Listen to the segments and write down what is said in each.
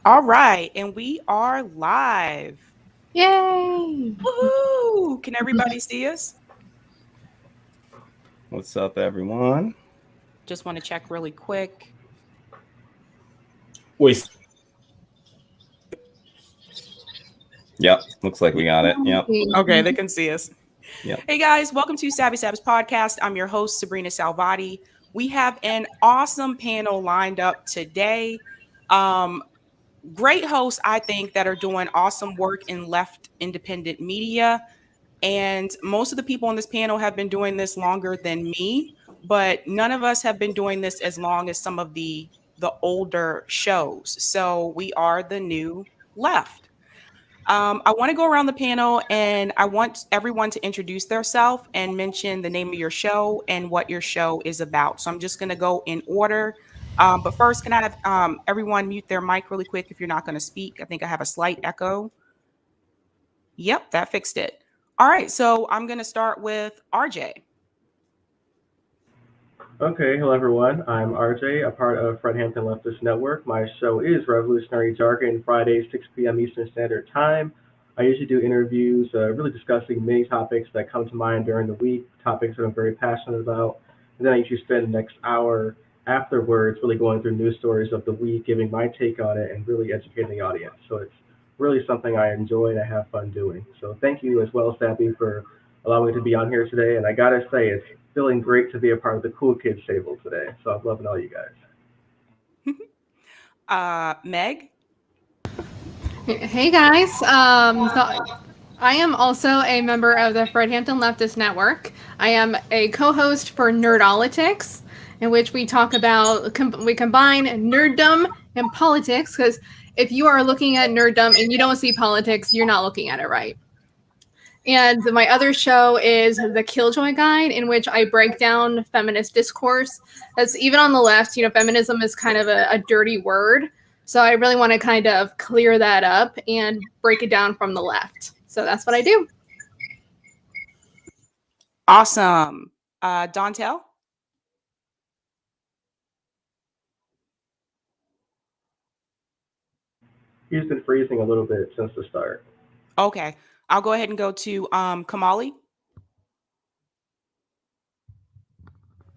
All right, and we are live. Yay! Woohoo! Can everybody see us? What's up, everyone? Just want to check really quick. Wait. Yep, looks like we got it. Yep, Okay, they can see us. yep. Hey guys, welcome to Sabs podcast. I'm your host, Sabrina Salvati. We have an awesome panel lined up today. Um, Great hosts, I think, that are doing awesome work in left independent media. And most of the people on this panel have been doing this longer than me, but none of us have been doing this as long as some of the older shows. So we are the new left. I want to go around the panel and I want everyone to introduce themselves and mention the name of your show and what your show is about. So I'm just going to go in order. But first, can I have everyone mute their mic really quick if you're not going to speak? I think I have a slight echo. Yep, that fixed it. All right, so I'm going to start with RJ. Okay, hello everyone. I'm RJ, a part of Fred Hampton Leftist Network. My show is Revolutionary Jargon, Fridays, 6 p.m. Eastern Standard Time. I usually do interviews, really discussing many topics that come to mind during the week, topics that I'm very passionate about. And then I usually spend the next hour afterwards really going through news stories of the week, giving my take on it, and really educating the audience. So it's really something I enjoy and I have fun doing. So thank you as well, Sabby, for allowing me to be on here today. And I gotta say, it's feeling great to be a part of the cool kids table today. So I'm loving all you guys. Meg. Hey guys. I am also a member of the Fred Hampton Leftist Network. I am a co-host for Nerdolitics, in which we talk about we combine nerddom and politics. Because if you are looking at nerddom and you don't see politics, you're not looking at it right. And my other show is The Killjoy Guide, in which I break down feminist discourse. That's even on the left, feminism is kind of a dirty word. So I really want to kind of clear that up and break it down from the left. So that's what I do. Awesome. Dontel. He's been freezing a little bit since the start. Okay, I'll go ahead and go to Kamali.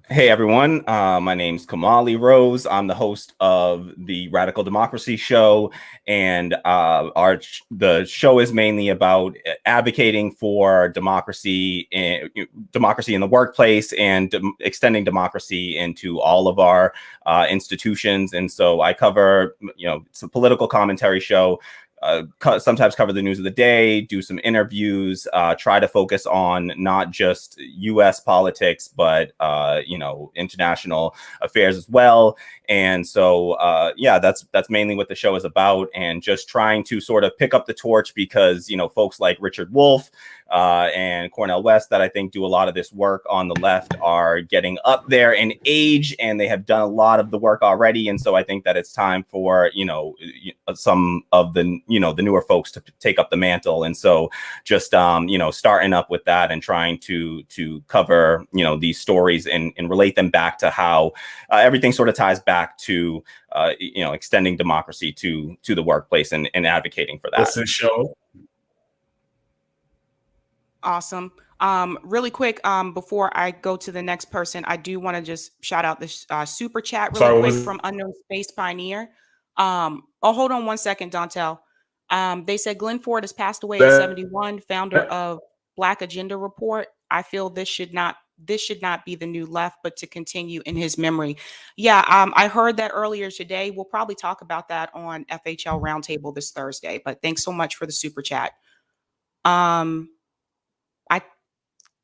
Hey, everyone. My name's Kamali Rose. I'm the host of the Radical Democracy Show, and the show is mainly about advocating for democracy in the workplace and extending democracy into all of our institutions. And so I cover, it's a political commentary show. Sometimes cover the news of the day, do some interviews, try to focus on not just U.S. politics, but, international affairs as well. And so, that's mainly what the show is about, and just trying to sort of pick up the torch because, folks like Richard Wolff and Cornel West that I think do a lot of this work on the left are getting up there in age, and they have done a lot of the work already. And so I think that it's time for, some of the newer folks to take up the mantle. And so just, starting up with that and trying to cover, these stories and relate them back to how everything sort of ties back to, extending democracy to the workplace and advocating for that. What's this show? Awesome. Really quick, before I go to the next person, I do want to just shout out this super chat really quick from Unknown Space Pioneer. Hold on one second, Dontel. They said Glenn Ford has passed away at 71, founder of Black Agenda Report. I feel this should not be the new left, but to continue in his memory. Yeah, I heard that earlier today. We'll probably talk about that on FHL Roundtable this Thursday. But thanks so much for the super chat.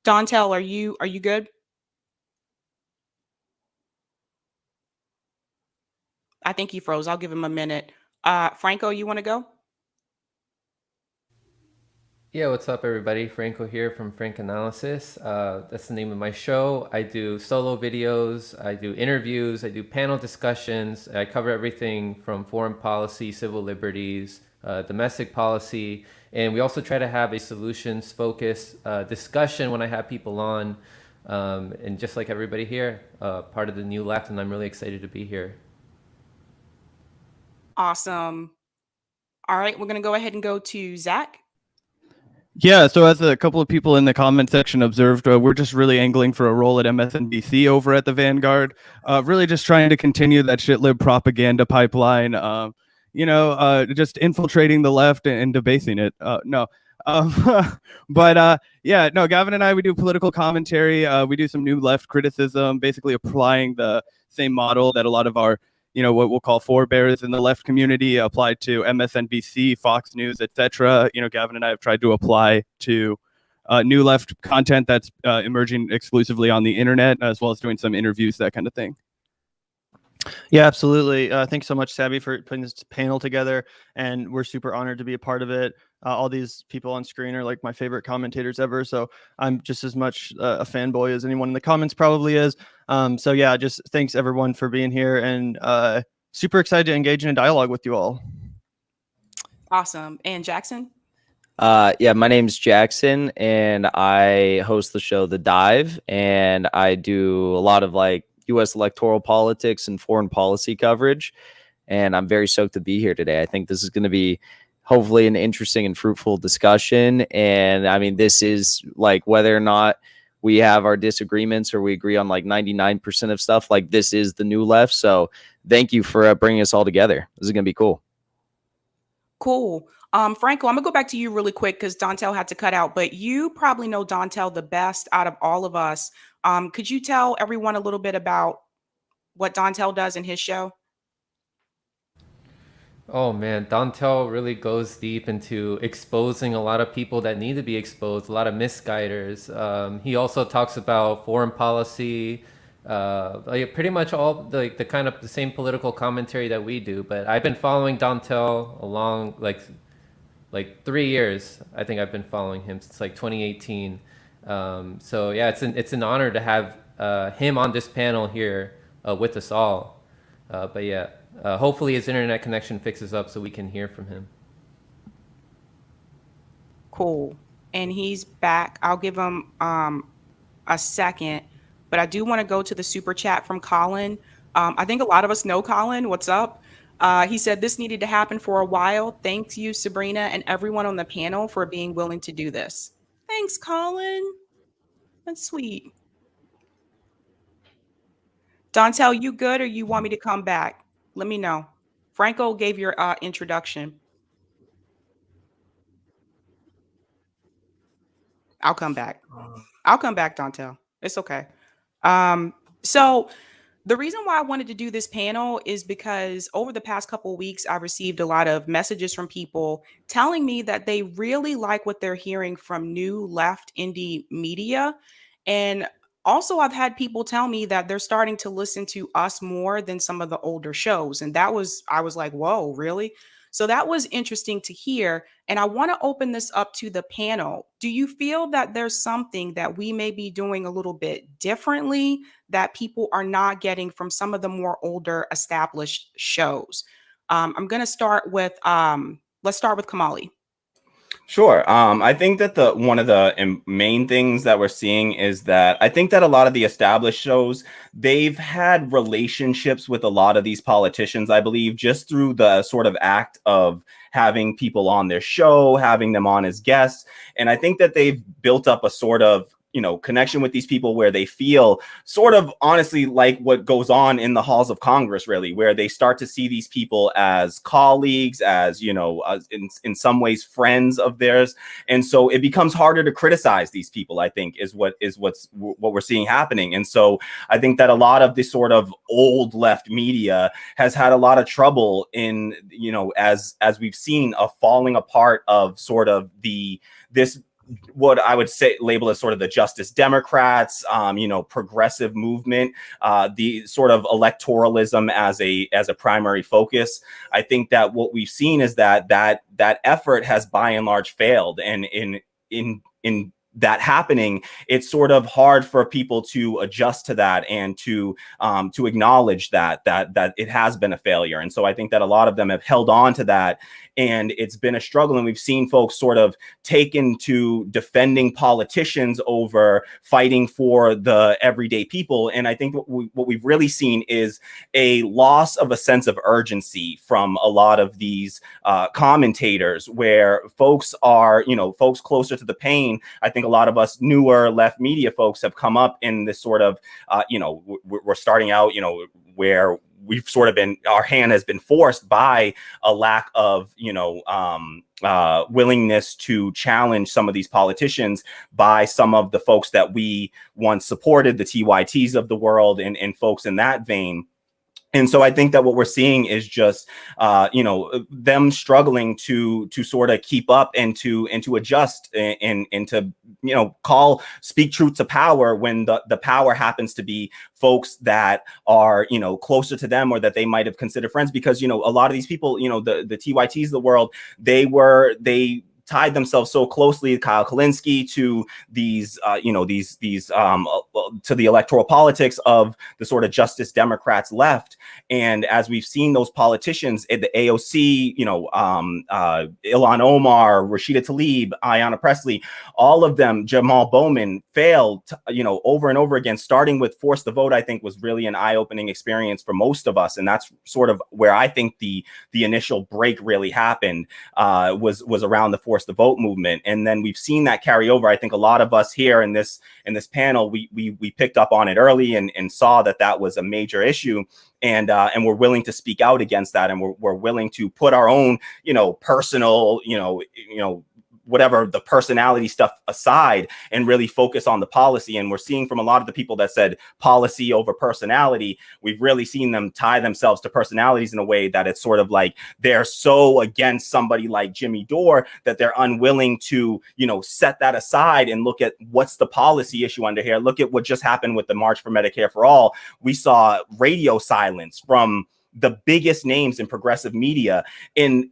Dontel, are you good? I think he froze. I'll give him a minute. Franco, you want to go? Yeah, what's up, everybody? Franco here from Frank Analysis. That's the name of my show. I do solo videos, I do interviews, I do panel discussions. I cover everything from foreign policy, civil liberties, domestic policy, and we also try to have a solutions-focused discussion when I have people on. And just like everybody here, part of the new left, and I'm really excited to be here. Awesome. All right, we're going to go ahead and go to Zach. Yeah, so as a couple of people in the comment section observed, we're just really angling for a role at MSNBC over at the Vanguard. Really just trying to continue that shitlib propaganda pipeline, just infiltrating the left and debasing it. No. Um, yeah, no, Gavin and I, we do political commentary. We do some new left criticism, basically applying the same model that a lot of our what we'll call forebears in the left community applied to MSNBC, Fox News, etc. Gavin and I have tried to apply to new left content that's emerging exclusively on the internet, as well as doing some interviews, that kind of thing. Yeah, absolutely. Thanks so much, Sabby, for putting this panel together. And we're super honored to be a part of it. All these people on screen are like my favorite commentators ever. So I'm just as much a fanboy as anyone in the comments probably is. So yeah, just thanks everyone for being here, and super excited to engage in a dialogue with you all. Awesome. And Jackson? Yeah, my name's Jackson, and I host the show The Dive, and I do a lot of like U.S. electoral politics and foreign policy coverage, and I'm very stoked to be here today. I think this is going to be hopefully an interesting and fruitful discussion, and I mean, this is like whether or not we have our disagreements or we agree on like 99% of stuff, like this is the new left, so thank you for bringing us all together. This is going to be cool. Cool. Franco, I'm gonna go back to you really quick because Dontel had to cut out, but you probably know Dontel the best out of all of us. Could you tell everyone a little bit about what Dontel does in his show? Oh man, Dontel really goes deep into exposing a lot of people that need to be exposed, a lot of misguiders. He also talks about foreign policy, like pretty much all the kind of the same political commentary that we do. But I've been following Dontel along like 3 years. I think I've been following him since like 2018. So yeah, it's an honor to have him on this panel here with us all. But yeah, hopefully his internet connection fixes up so we can hear from him. Cool. And he's back. I'll give him a second, but I do want to go to the super chat from Colin. I think a lot of us know Colin. What's up? He said this needed to happen for a while. Thanks you, Sabrina, and everyone on the panel for being willing to do this. Thanks, Colin. That's sweet. Dontel, you good or you want me to come back? Let me know. Franco gave your introduction. I'll come back. I'll come back, Dontel. It's okay. So the reason why I wanted to do this panel is because over the past couple of weeks, I've received a lot of messages from people telling me that they really like what they're hearing from new left indie media. And also, I've had people tell me that they're starting to listen to us more than some of the older shows. And I was like, whoa, really? So that was interesting to hear. And I want to open this up to the panel. Do you feel that there's something that we may be doing a little bit differently that people are not getting from some of the more older established shows? I'm going to start with, let's start with Kamali. Sure. I think that one of the main things that we're seeing is that I think that a lot of the established shows, they've had relationships with a lot of these politicians, I believe, just through the sort of act of having people on their show, having them on as guests. And I think that they've built up a sort of connection with these people where they feel sort of honestly like what goes on in the halls of Congress, really, where they start to see these people as colleagues, as, in some ways friends of theirs. And so it becomes harder to criticize these people, I think, is what we're seeing happening. And so I think that a lot of this sort of old left media has had a lot of trouble in, as we've seen a falling apart of sort of this what I would say label as sort of the Justice Democrats, progressive movement, the sort of electoralism as a primary focus. I think that what we've seen is that effort has by and large failed, and in that happening, it's sort of hard for people to adjust to that and to acknowledge that it has been a failure. And so I think that a lot of them have held on to that, and it's been a struggle. And we've seen folks sort of taken to defending politicians over fighting for the everyday people. And I think what we've really seen is a loss of a sense of urgency from a lot of these commentators, where folks are, folks closer to the pain. I think a lot of us newer left media folks have come up in this sort of, we're starting out, where we've sort of been, our hand has been forced by a lack of, willingness to challenge some of these politicians by some of the folks that we once supported, the TYTs of the world, and folks in that vein. And so I think that what we're seeing is just, them struggling to sort of keep up and to adjust and to, speak truth to power when the power happens to be folks that are, closer to them, or that they might have considered friends. Because, a lot of these people, the TYTs of the world, they tied themselves so closely, Kyle Kalinske, to these, to the electoral politics of the sort of Justice Democrats left. And as we've seen those politicians at the AOC, Ilhan Omar, Rashida Tlaib, Ayanna Pressley, all of them, Jamal Bowman, failed, over and over again. Starting with Force the Vote, I think was really an eye-opening experience for most of us. And that's sort of where I think the initial break really happened, was around the Force the Vote movement. And then we've seen that carry over. I think a lot of us here in this panel, we picked up on it early and saw that was a major issue. And we're willing to speak out against that. And we're willing to put our own, personal, whatever the personality stuff aside and really focus on the policy. And we're seeing from a lot of the people that said policy over personality, we've really seen them tie themselves to personalities in a way that it's sort of like they're so against somebody like Jimmy Dore that they're unwilling to, set that aside and look at what's the policy issue under here. Look at what just happened with the March for Medicare for All. We saw radio silence from the biggest names in progressive media. In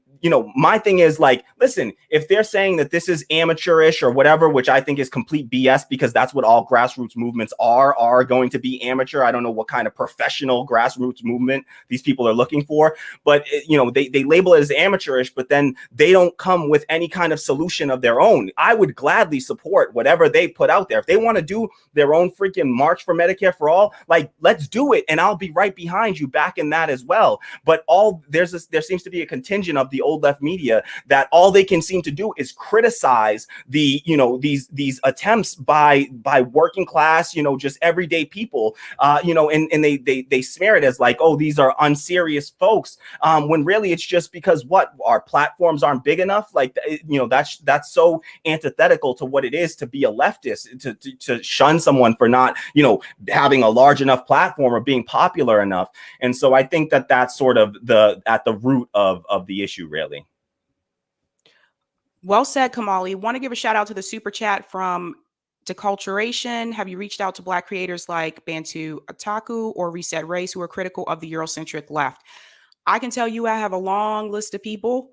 my thing is like, listen, if they're saying that this is amateurish or whatever, which I think is complete BS, because that's what all grassroots movements are going to be amateur. I don't know what kind of professional grassroots movement these people are looking for, but they label it as amateurish, but then they don't come with any kind of solution of their own. I would gladly support whatever they put out there. If they want to do their own freaking March for Medicare for All, like, let's do it. And I'll be right behind you back in that as well. But there seems to be a contingent of the old left media that all they can seem to do is criticize the these attempts by working class, just everyday people, and they smear it as like, oh, these are unserious folks, when really it's just because our platforms aren't big enough. Like, that's so antithetical to what it is to be a leftist, to shun someone for not having a large enough platform or being popular enough. And so I think that's sort of at the root of the issue, really. Well said, Kamali. Want to give a shout out to the super chat from Deculturation. Have you reached out to Black creators like Bantu Otaku or Reset Race who are critical of the Eurocentric left? I can tell you I have a long list of people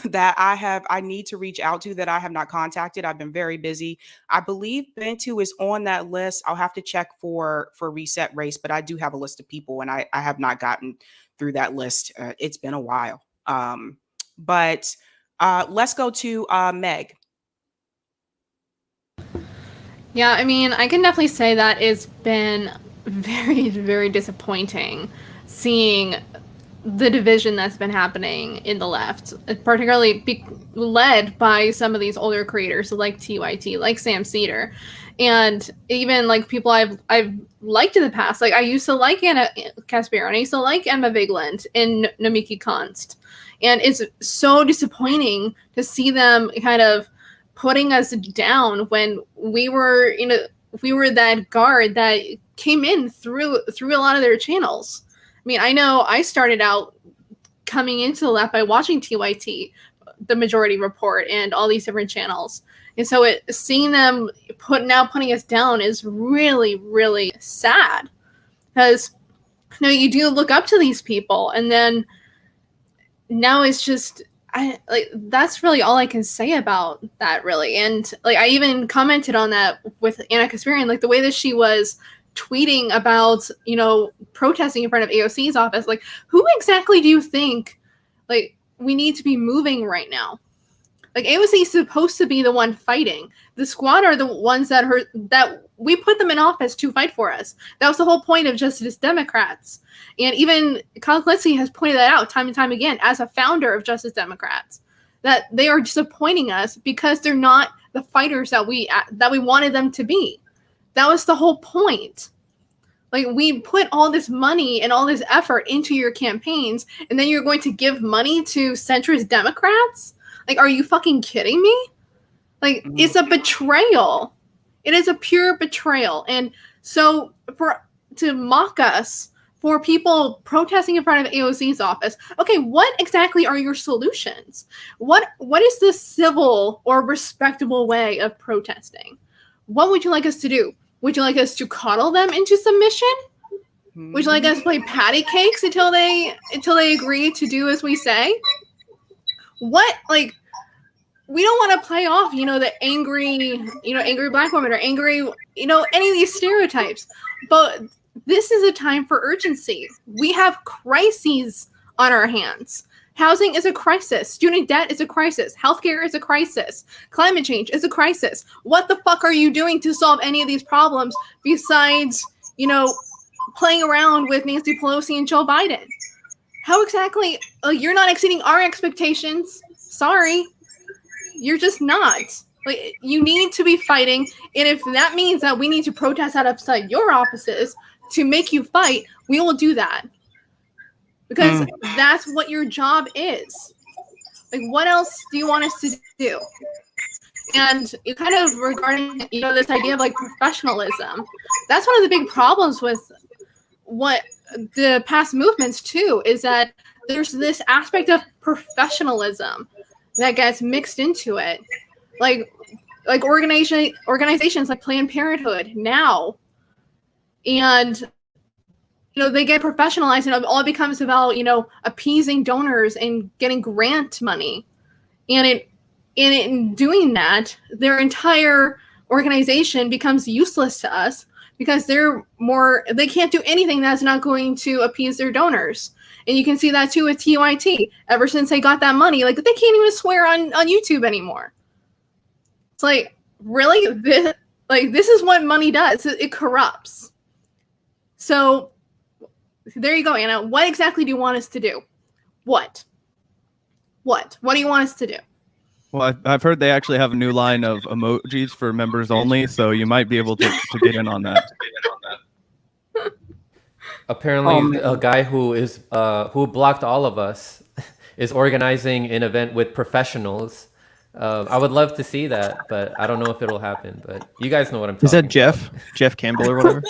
that I need to reach out to that I have not contacted. I've been very busy. I believe Bantu is on that list. I'll have to check for Reset Race, but I do have a list of people, and I have not gotten through that list. It's been a while. But let's go to Meg. Yeah, I mean, I can definitely say that it's been very, very disappointing seeing the division that's been happening in the left, particularly led by some of these older creators like TYT, like Sam Cedar, and even like people I've liked in the past. Like I used to like Anna Kasparian, I used to like Emma Vigland and Namiki Konst. And it's so disappointing to see them kind of putting us down when we were that guard that came in through a lot of their channels. I mean, I know I started out coming into the left by watching TYT, the Majority Report, and all these different channels. And so seeing them putting us down is really, really sad. Because you do look up to these people, and then now it's just that's really all I can say about that, really. And like I even commented on that with Anna Kasparian, like the way that she was tweeting about, you know, protesting in front of AOC's office. Like, who exactly do you think like we need to be moving right now? Like AOC is supposed to be the one fighting. The squad are the ones that we put them in office to fight for us. That was the whole point of Justice Democrats. And even Kyle Klitschko has pointed that out time and time again as a founder of Justice Democrats, that they are disappointing us because they're not the fighters that we wanted them to be. That was the whole point. Like, we put all this money and all this effort into your campaigns, and then you're going to give money to centrist Democrats? Like, are you fucking kidding me? Like, it's a betrayal. It is a pure betrayal. And so to mock us for people protesting in front of AOC's office, okay, what exactly are your solutions? What is the civil or respectable way of protesting? What would you like us to do? Would you like us to coddle them into submission? Would you like us to play patty cakes until they agree to do as we say? What, like, we don't want to play off, you know, the angry black woman or angry, you know, any of these stereotypes. But this is a time for urgency. We have crises on our hands. Housing is a crisis. Student debt is a crisis. Healthcare is a crisis. Climate change is a crisis. What the fuck are you doing to solve any of these problems besides, you know, playing around with Nancy Pelosi and Joe Biden? How exactly? You're not exceeding our expectations. Sorry. You're just not. Like, you need to be fighting, and if that means that we need to protest outside your offices to make you fight, we will do that. Because that's what your job is. Like, what else do you want us to do? And you kind of regarding, you know, this idea of like professionalism, that's one of the big problems with what the past movements too, is that there's this aspect of professionalism that gets mixed into it. Like organizations like Planned Parenthood now. And you know, they get professionalized and it all becomes about, you know, appeasing donors and getting grant money. And in doing that, their entire organization becomes useless to us because they can't do anything that's not going to appease their donors. And you can see that too with TYT. Ever since they got that money, like, they can't even swear on YouTube anymore. It's like, really? This is what money does. It corrupts. So there you go, Anna. What exactly do you want us to do? What do you want us to do? Well, I've heard they actually have a new line of emojis for members only, so you might be able to get in on that. Apparently, a guy who blocked all of us is organizing an event with professionals. I would love to see that, but I don't know if it'll happen. But you guys know what I'm talking about. Is that Jeff Campbell or whatever?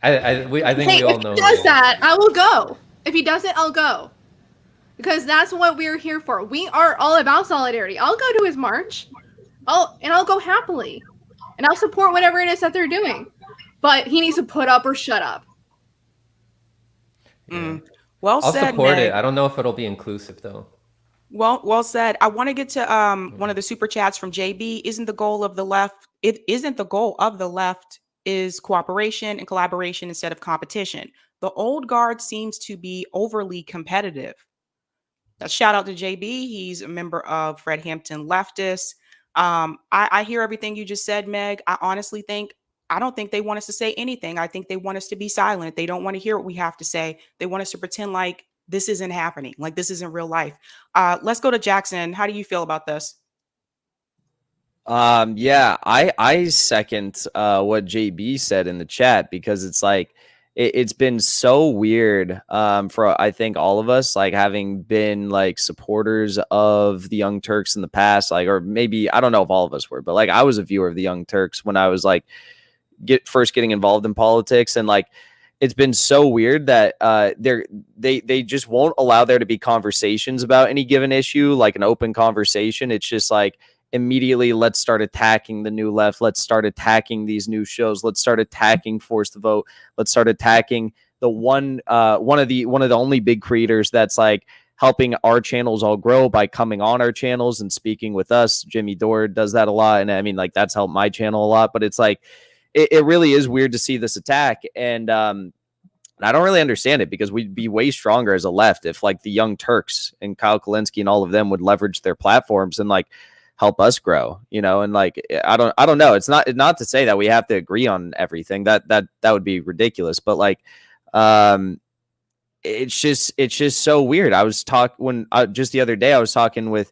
I think we all know. If he does that, I will go. If he does it, I'll go. Because that's what we're here for. We are all about solidarity. I'll go to his march. I'll go happily. And I'll support whatever it is that they're doing. But he needs to put up or shut up. Well I'll said, support Meg. it. I don't know if it'll be inclusive though. Well said. I want to get to one of the super chats from JB. Isn't the goal of the left is cooperation and collaboration instead of competition? The old guard seems to be overly competitive. Shout out to JB. He's a member of Fred Hampton Leftists. I hear everything you just said, Meg. I don't think they want us to say anything. I think they want us to be silent. They don't want to hear what we have to say. They want us to pretend like this isn't happening, like this isn't real life. Let's go to Jackson. How do you feel about this? Yeah, I second what JB said in the chat, because it's like it's been so weird for, I think, all of us, like, having been like supporters of the Young Turks in the past, like, or maybe, I don't know if all of us were, but like, I was a viewer of the Young Turks when I was like first getting involved in politics, and like, it's been so weird that they just won't allow there to be conversations about any given issue, like an open conversation. It's just like, immediately, let's start attacking the new left. Let's start attacking these new shows. Let's start attacking Force to Vote. Let's start attacking the one of the only big creators that's like helping our channels all grow by coming on our channels and speaking with us. Jimmy Dore does that a lot. And I mean, like, that's helped my channel a lot, but it's like, it really is weird to see this attack. And I don't really understand it, because we'd be way stronger as a left if like the Young Turks and Kyle Kalinske and all of them would leverage their platforms and like help us grow, you know. And like, I don't know. It's not to say that we have to agree on everything. That would be ridiculous. But like, it's just so weird. I was just the other day, I was talking with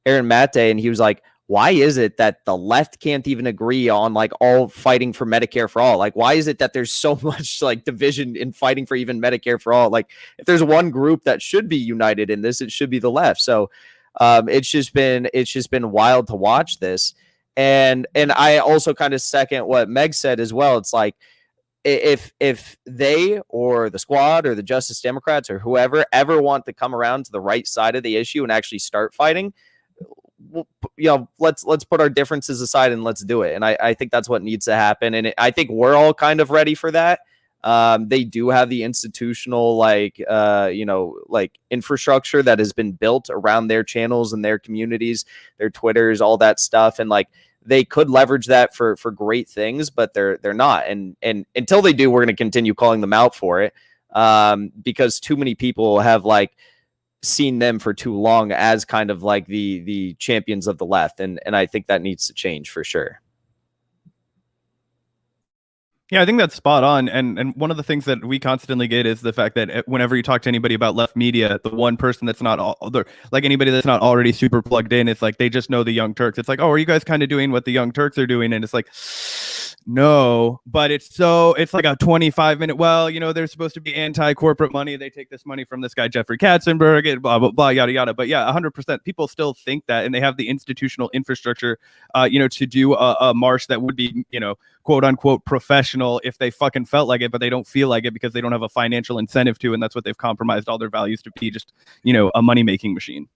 Aaron Mate, and he was like, why is it that the left can't even agree on like all fighting for Medicare for all? Like, why is it that there's so much like division in fighting for even Medicare for all? Like, if there's one group that should be united in this, it should be the left. So it's just been wild to watch this. And I also kind of second what Meg said as well. It's like, if they or the squad or the Justice Democrats or whoever ever want to come around to the right side of the issue and actually start fighting, you know, let's put our differences aside and let's do it. And I think that's what needs to happen. And I think we're all kind of ready for that. They do have the institutional, like, like infrastructure that has been built around their channels and their communities, their Twitters, all that stuff. And like, they could leverage that for great things, but they're not. And until they do, we're going to continue calling them out for it, because too many people have like seen them for too long as kind of like the champions of the left. And I think that needs to change for sure. Yeah, I think that's spot on. And one of the things that we constantly get is the fact that whenever you talk to anybody about left media, the one person that's not like anybody that's not already super plugged in, it's like they just know the Young Turks. It's like, oh, are you guys kind of doing what the Young Turks are doing? And it's like, no, but it's like a 25-minute, well, you know, they're supposed to be anti-corporate money. They take this money from this guy, Jeffrey Katzenberg, and blah, blah, blah, yada, yada. But yeah, 100%. People still think that, and they have the institutional infrastructure, to do a march that would be, quote unquote professional if they fucking felt like it, but they don't feel like it because they don't have a financial incentive to, and that's what they've compromised all their values to be, just, a money-making machine.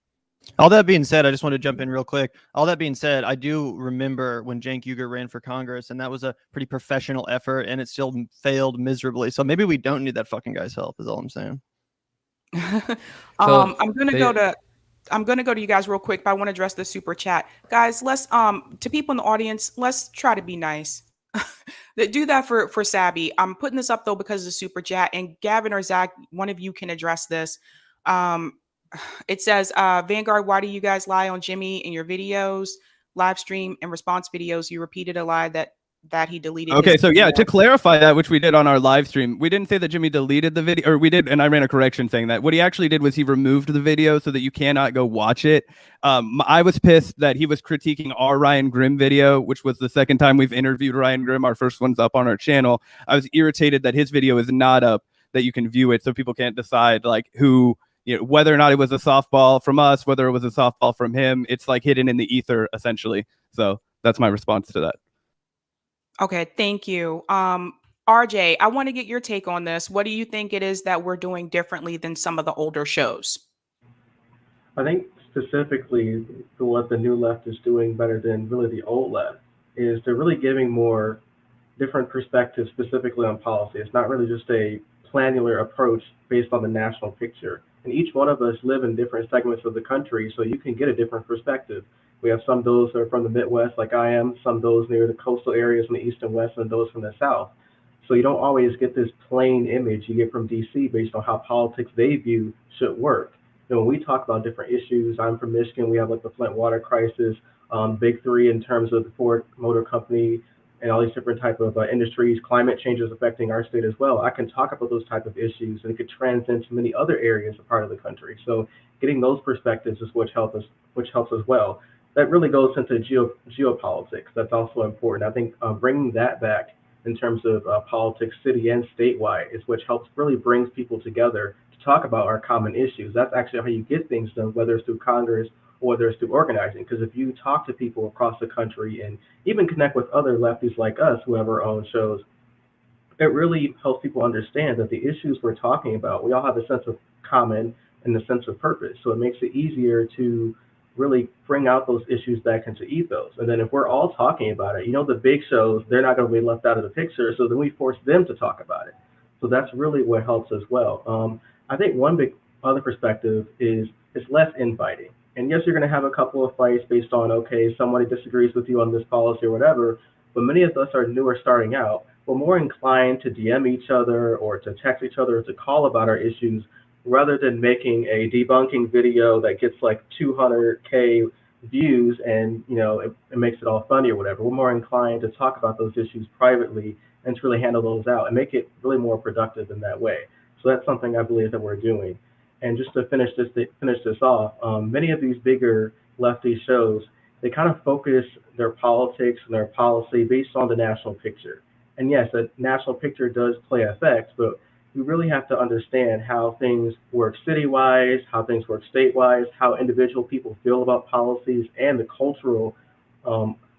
All that being said, I just want to jump in real quick. All that being said, I do remember when Cenk Uygur ran for Congress, and that was a pretty professional effort, and it still failed miserably. So maybe we don't need that fucking guy's help, is all I'm saying. I'm gonna go to you guys real quick, but I want to address the super chat. Guys, let's to people in the audience, let's try to be nice. Do that for Sabby. I'm putting this up though because of the super chat, and Gavin or Zach, one of you can address this. It says, Vanguard, why do you guys lie on Jimmy in your videos, live stream and response videos? You repeated a lie that he deleted. Okay, so yeah, to clarify that, which we did on our live stream, we didn't say that Jimmy deleted the video, or we did, and I ran a correction saying that. What he actually did was he removed the video so that you cannot go watch it. I was pissed that he was critiquing our Ryan Grimm video, which was the second time we've interviewed Ryan Grimm. Our first one's up on our channel. I was irritated that his video is not up, that you can view it, so people can't decide like who, whether or not it was a softball from us, whether it was a softball from him. It's like hidden in the ether, essentially. So that's my response to that. Okay, thank you. RJ, I want to get your take on this. What do you think it is that we're doing differently than some of the older shows? I think specifically what the new left is doing better than really the old left is they're really giving more different perspectives specifically on policy. It's not really just a planular approach based on the national picture. And each one of us live in different segments of the country, so you can get a different perspective. We have some those that are from the Midwest, like I am, some those near the coastal areas in the East and West, and those from the South. So you don't always get this plain image you get from DC based on how politics they view should work. When we talk about different issues, I'm from Michigan, we have like the Flint water crisis, Big Three in terms of the Ford Motor Company, and all these different type of industries. Climate change is affecting our state as well. I can talk about those type of issues, and it could transcend to many other areas of part of the country. So getting those perspectives is which helps as well. That really goes into geopolitics. That's also important. I think bringing that back in terms of politics, city and statewide, is which helps really brings people together to talk about our common issues. That's actually how you get things done, whether it's through Congress or whether it's through organizing. Because if you talk to people across the country and even connect with other lefties like us who have our own shows, it really helps people understand that the issues we're talking about, we all have a sense of common and a sense of purpose. So it makes it easier to really bring out those issues back into ethos. And then if we're all talking about it, the big shows, they're not going to be left out of the picture. So then we force them to talk about it. So that's really what helps as well. I think one big other perspective is it's less infighting. And yes, you're going to have a couple of fights based on, okay, somebody disagrees with you on this policy or whatever, but many of us are newer starting out. We're more inclined to DM each other or to text each other or to call about our issues rather than making a debunking video that gets like 200K views and it makes it all funny or whatever. We're more inclined to talk about those issues privately and to really handle those out and make it really more productive in that way. So that's something I believe that we're doing. And just to finish this off, many of these bigger lefty shows, they kind of focus their politics and their policy based on the national picture. And yes, the national picture does play effects, but we really have to understand how things work city-wise, how things work state-wise, how individual people feel about policies, and the cultural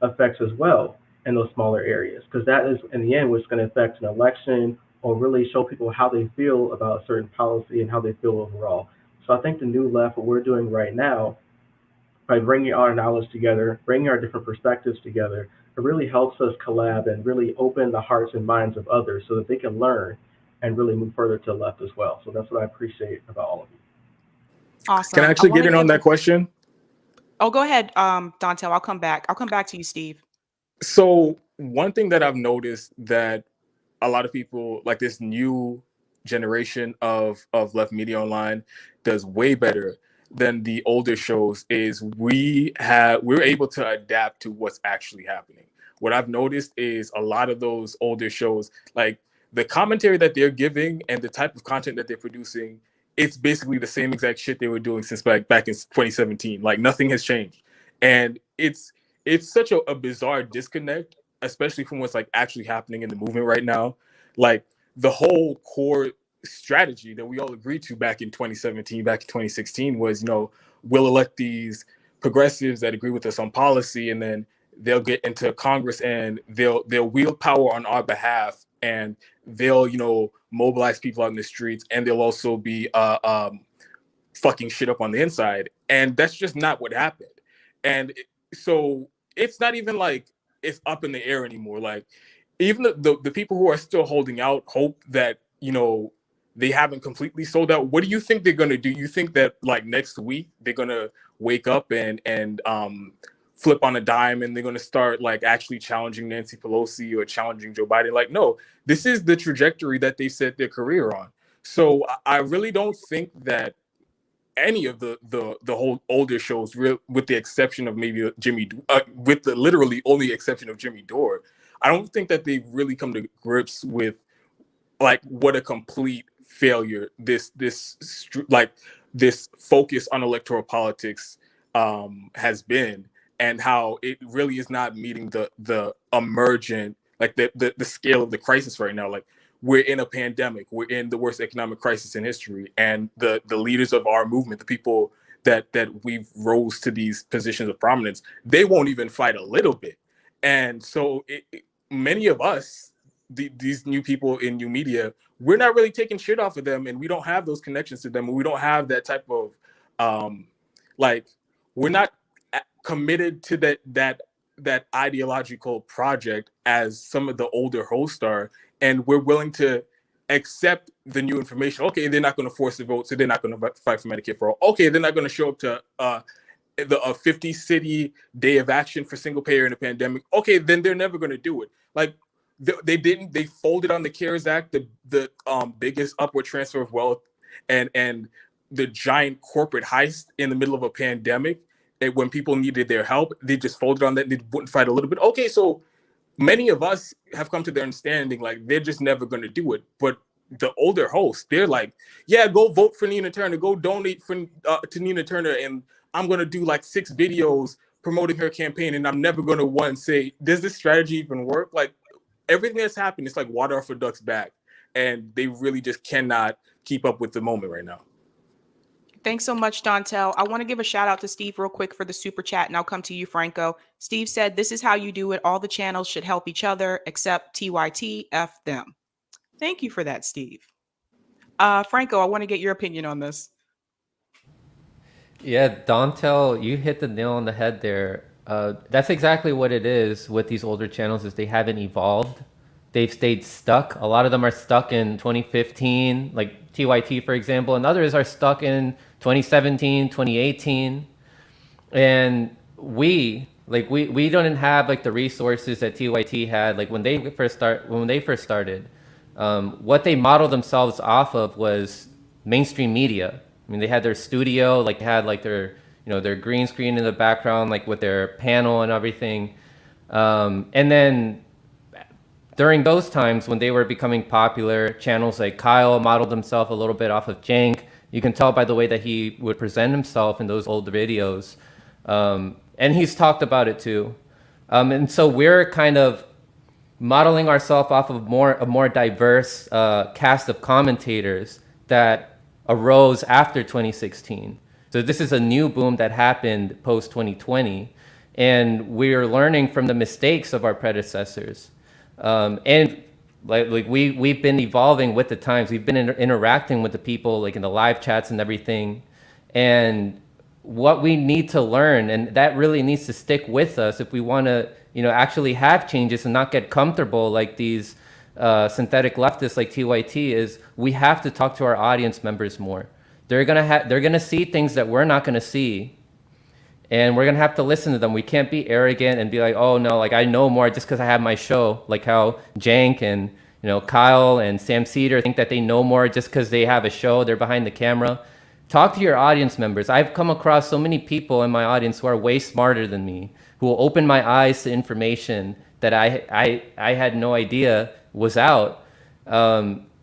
effects as well in those smaller areas, because that is, in the end, what's going to affect an election or really show people how they feel about a certain policy and how they feel overall. So I think the new left, what we're doing right now, by bringing our knowledge together, bringing our different perspectives together, it really helps us collab and really open the hearts and minds of others so that they can learn and really move further to the left as well. So that's what I appreciate about all of you. Awesome. Can I actually get in on that question? Oh, go ahead, Dontel. I'll come back to you, Steve. So one thing that I've noticed that a lot of people, like this new generation of left media online, does way better than the older shows is we're able to adapt to what's actually happening. What I've noticed is a lot of those older shows, like the commentary that they're giving and the type of content that they're producing, it's basically the same exact shit they were doing since back in 2017. Like nothing has changed. And it's such a bizarre disconnect, especially from what's like actually happening in the movement right now. Like the whole core strategy that we all agreed to back in 2017, back in 2016 was, we'll elect these progressives that agree with us on policy, and then they'll get into Congress and they'll wield power on our behalf, and they'll, mobilize people out in the streets, and they'll also be fucking shit up on the inside. And that's just not what happened. And so it's not even like it's up in the air anymore. Like even the people who are still holding out hope that, they haven't completely sold out. What do you think they're going to do? You think that like next week they're going to wake up and flip on a dime and they're going to start like actually challenging Nancy Pelosi or challenging Joe Biden? Like, no, this is the trajectory that they set their career on. So I really don't think that any of the whole older shows, with the exception of maybe with the literally only exception of Jimmy Dore, I don't think that they've really come to grips with like what a complete failure this focus on electoral politics has been, and how it really is not meeting the emergent, like the scale of the crisis right now. Like we're in a pandemic, we're in the worst economic crisis in history, and the leaders of our movement, the people that we've rose to these positions of prominence, they won't even fight a little bit. And so many of us, these new people in new media, we're not really taking shit off of them, and we don't have those connections to them, and we don't have that type of like, we're not committed to that ideological project as some of the older hosts are, and we're willing to accept the new information. Okay, they're not going to force the vote, so they're not going to fight for Medicare for all. Okay, they're not going to show up to the 50 city day of action for single payer in a pandemic. Okay, then they're never going to do it. Like they folded on the CARES Act, the biggest upward transfer of wealth and the giant corporate heist in the middle of a pandemic. And when people needed their help, they just folded on that and they wouldn't fight a little bit. Okay, so many of us have come to their understanding, like they're just never going to do it. But the older hosts, they're like, yeah, go vote for Nina Turner, go donate to Nina Turner, and I'm going to do like 6 videos promoting her campaign, and I'm never going to say, does this strategy even work? Like everything that's happened, it's like water off a duck's back, and they really just cannot keep up with the moment right now. Thanks so much, Dontel. I want to give a shout out to Steve real quick for the super chat, and I'll come to you, Franco. Steve said, this is how you do it. All the channels should help each other, except TYT, F them. Thank you for that, Steve. Franco, I want to get your opinion on this. Yeah, Dontel, you hit the nail on the head there. That's exactly what it is with these older channels, is they haven't evolved they've stayed stuck. A lot of them are stuck in 2015, like TYT, for example, and others are stuck in 2017, 2018. And we don't have like the resources that TYT had like when they first started. What they modeled themselves off of was mainstream media. I mean, they had their studio, like they had like their their green screen in the background, like with their panel and everything. And then during those times when they were becoming popular, channels like Kyle modeled himself a little bit off of Jank. You can tell by the way that he would present himself in those old videos. And he's talked about it too. And so we're kind of modeling ourselves off of a more diverse cast of commentators that arose after 2016. So this is a new boom that happened post 2020, and we're learning from the mistakes of our predecessors. And we've been evolving with the times. We've been interacting with the people like in the live chats and everything, and what we need to learn, and that really needs to stick with us if we want to actually have changes and not get comfortable like these synthetic leftists like TYT, is we have to talk to our audience members more. They're gonna see things that we're not gonna see, and we're gonna have to listen to them. We can't be arrogant and be like, oh no, like I know more just because I have my show, like how Jank and Kyle and Sam Cedar think that they know more just because they have a show, they're behind the camera. Talk to your audience members. I've come across so many people in my audience who are way smarter than me, who will open my eyes to information that I had no idea was out.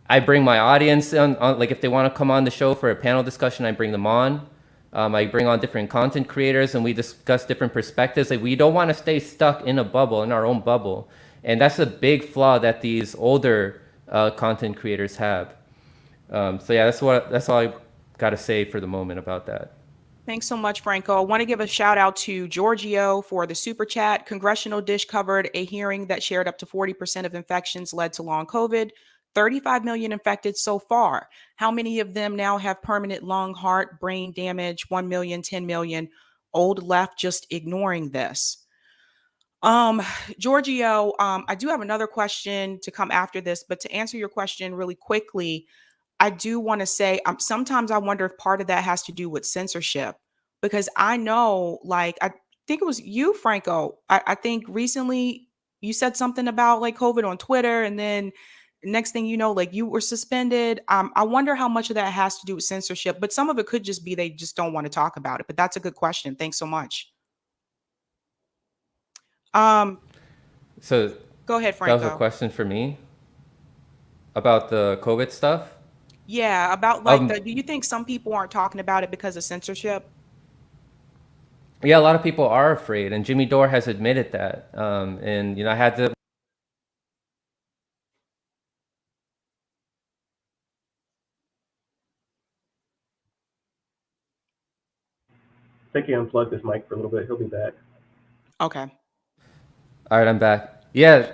I bring my audience on, like if they want to come on the show for a panel discussion, I bring them on. I bring on different content creators and we discuss different perspectives. Like we don't want to stay stuck in a bubble, in our own bubble. And that's a big flaw that these older content creators have. So yeah, that's all I got to say for the moment about that. Thanks so much, Franco. I want to give a shout out to Giorgio for the super chat. Congressional Dish covered a hearing that shared up to 40% of infections led to long COVID. 35 million infected so far. How many of them now have permanent lung, heart, brain damage? 1 million, 10 million. Old left just ignoring this. Giorgio, I do have another question to come after this, but to answer your question really quickly, I do want to say sometimes I wonder if part of that has to do with censorship, because I know, like, I think it was you, Franco. I think recently you said something about like COVID on Twitter, and then next thing you know, like you were suspended. I wonder how much of that has to do with censorship, but some of it could just be they just don't want to talk about it. But that's a good question. Thanks so much. So Go ahead, Franco. that was a question for me about the COVID stuff. Yeah, about like do you think some people aren't talking about it because of censorship? Yeah, a lot of people are afraid, and Jimmy Dore has admitted that. And I had to. I think he unplugged his mic for a little bit. He'll be back. Okay. All right, I'm back. Yeah,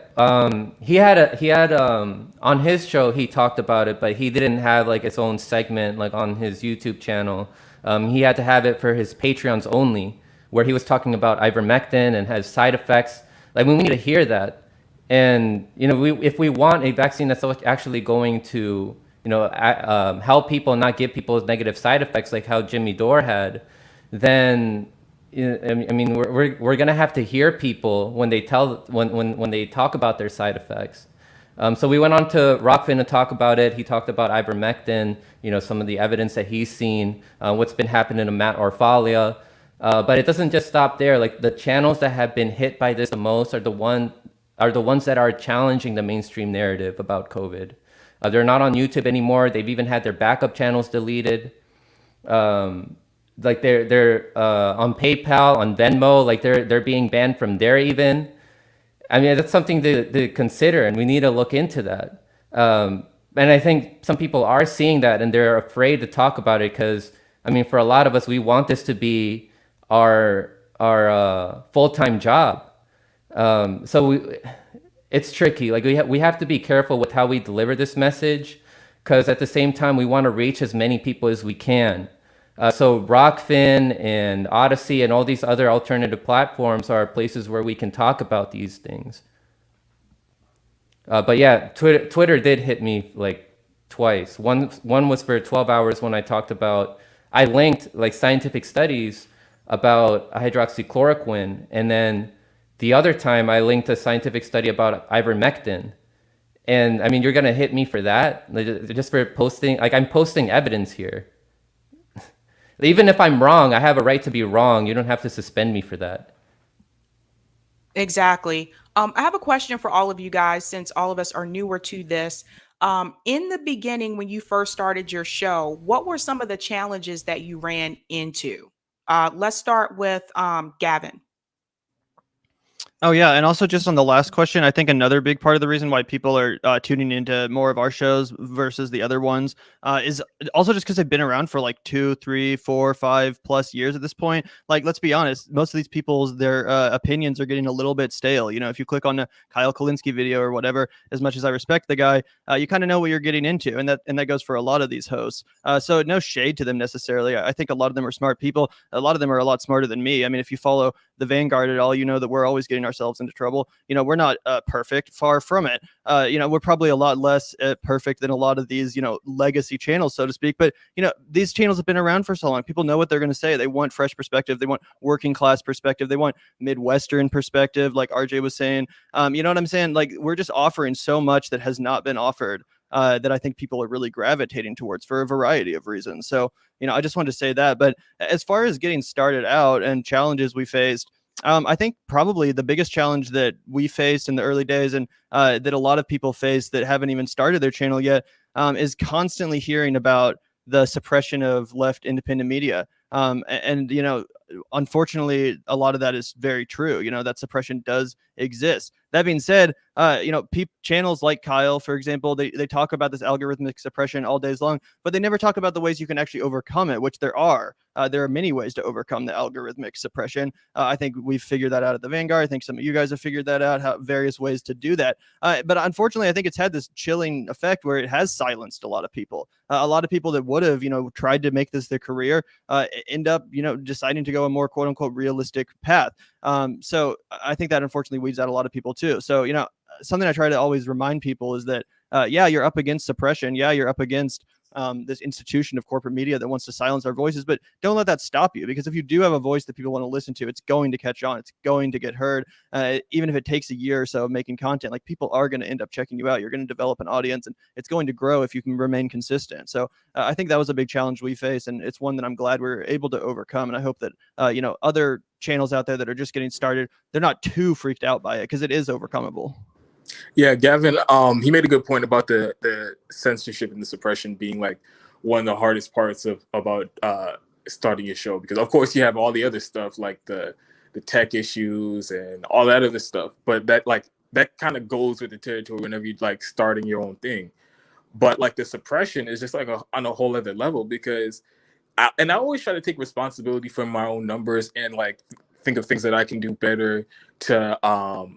he had on his show he talked about it, but he didn't have like its own segment like on his YouTube channel. He had to have it for his Patreons only, where he was talking about ivermectin and has side effects. Like we need to hear that, and if we want a vaccine that's actually going to help people, not give people negative side effects like how Jimmy Dore had, then I mean, we're gonna have to hear people when they talk about their side effects. So we went on to Rockfin to talk about it. He talked about ivermectin, some of the evidence that he's seen, what's been happening to Matt Orfalia. But it doesn't just stop there. Like the channels that have been hit by this the most are the ones that are challenging the mainstream narrative about COVID. They're not on YouTube anymore. They've even had their backup channels deleted. Like they're on PayPal, on Venmo, like they're being banned from there even. I mean, that's something to consider, and we need to look into that. And I think some people are seeing that, and they're afraid to talk about it because, I mean, for a lot of us, we want this to be our full-time job. So it's tricky. Like we have to be careful with how we deliver this message, because at the same time, we want to reach as many people as we can. So Rockfin and Odyssey and all these other alternative platforms are places where we can talk about these things. But yeah, Twitter did hit me like twice. One was for 12 hours when I linked like scientific studies about hydroxychloroquine, and then the other time I linked a scientific study about ivermectin. And I mean, you're gonna hit me for that, like, just for posting. Like, I'm posting evidence here. Even if I'm wrong, I have a right to be wrong. You don't have to suspend me for that. Exactly. I have a question for all of you guys, since all of us are newer to this. In the beginning, when you first started your show, what were some of the challenges that you ran into? Let's start with Gavin. Oh yeah, and also just on the last question, I think another big part of the reason why people are tuning into more of our shows versus the other ones is also just because they've been around for like 2, 3, 4, 5+ years at this point. Like, let's be honest, most of these people's their opinions are getting a little bit stale. You know, if you click on a Kyle Kalinske video or whatever, as much as I respect the guy, you kind of know what you're getting into, and that goes for a lot of these hosts. So no shade to them necessarily. I think a lot of them are smart people. A lot of them are a lot smarter than me. I mean, if you follow the Vanguard at all, you know that we're always getting ourselves into trouble. You know, we're not perfect, far from it. You know, we're probably a lot less perfect than a lot of these, you know, legacy channels, so to speak. But, you know, these channels have been around for so long. People know what they're going to say. They want fresh perspective. They want working class perspective. They want Midwestern perspective, like RJ was saying. You know what I'm saying? Like, we're just offering so much that has not been offered. That I think people are really gravitating towards for a variety of reasons. So, you know, I just wanted to say that. But as far as getting started out and challenges we faced, I think probably the biggest challenge that we faced in the early days, and that a lot of people face that haven't even started their channel yet, is constantly hearing about the suppression of left independent media. And, you know, unfortunately, a lot of that is very true. You know, that suppression does exist. That being said, you know, channels like Kyle, for example, they talk about this algorithmic suppression all days long, but they never talk about the ways you can actually overcome it, which there are. There are many ways to overcome the algorithmic suppression. I think we've figured that out at the Vanguard. I think some of you guys have figured that out, how various ways to do that. But unfortunately, I think it's had this chilling effect where it has silenced a lot of people. A lot of people that would have, you know, tried to make this their career end up, you know, deciding to go a more quote unquote realistic path. So I think that unfortunately weeds out a lot of people too. So, you know, something I try to always remind people is that, yeah, you're up against suppression. Yeah, you're up against this institution of corporate media that wants to silence our voices, but don't let that stop you, because if you do have a voice that people want to listen to, it's going to catch on. It's going to get heard. Even if it takes a year or so of making content, like, people are going to end up checking you out. You're going to develop an audience, and it's going to grow if you can remain consistent. So I think that was a big challenge we face, and it's one that I'm glad we're able to overcome. And I hope that, you know, other channels out there that are just getting started, they're not too freaked out by it, because it is overcomable. Yeah, Gavin, he made a good point about the censorship and the suppression being like one of the hardest parts of about starting your show, because of course you have all the other stuff like the tech issues and all that other stuff, but that kind of goes with the territory whenever you like starting your own thing. But like the suppression is just like on a whole other level, because I always try to take responsibility for my own numbers and like think of things that I can do better to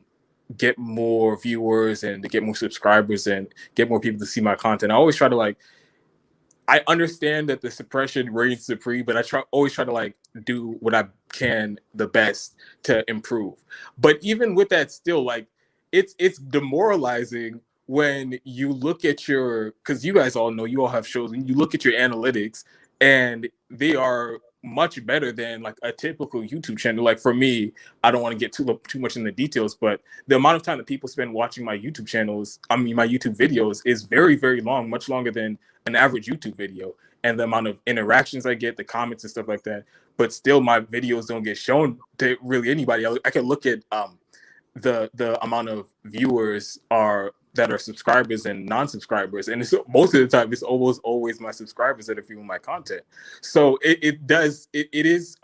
get more viewers and to get more subscribers and get more people to see my content. I always try to like, I understand that the suppression reigns supreme, but always try to like do what I can the best to improve. But even with that, still like it's demoralizing when you look at because you guys all know, you all have shows, and you look at your analytics and they are much better than like a typical YouTube channel. Like for me, I don't want to get too much in the details, but the amount of time that people spend watching my YouTube my YouTube videos is very, very long, much longer than an average YouTube video. And the amount of interactions I get, the comments and stuff like that. But still, my videos don't get shown to really anybody. I can look at the amount of viewers that are subscribers and non-subscribers, and most of the time it's almost always my subscribers that are viewing my content. So it is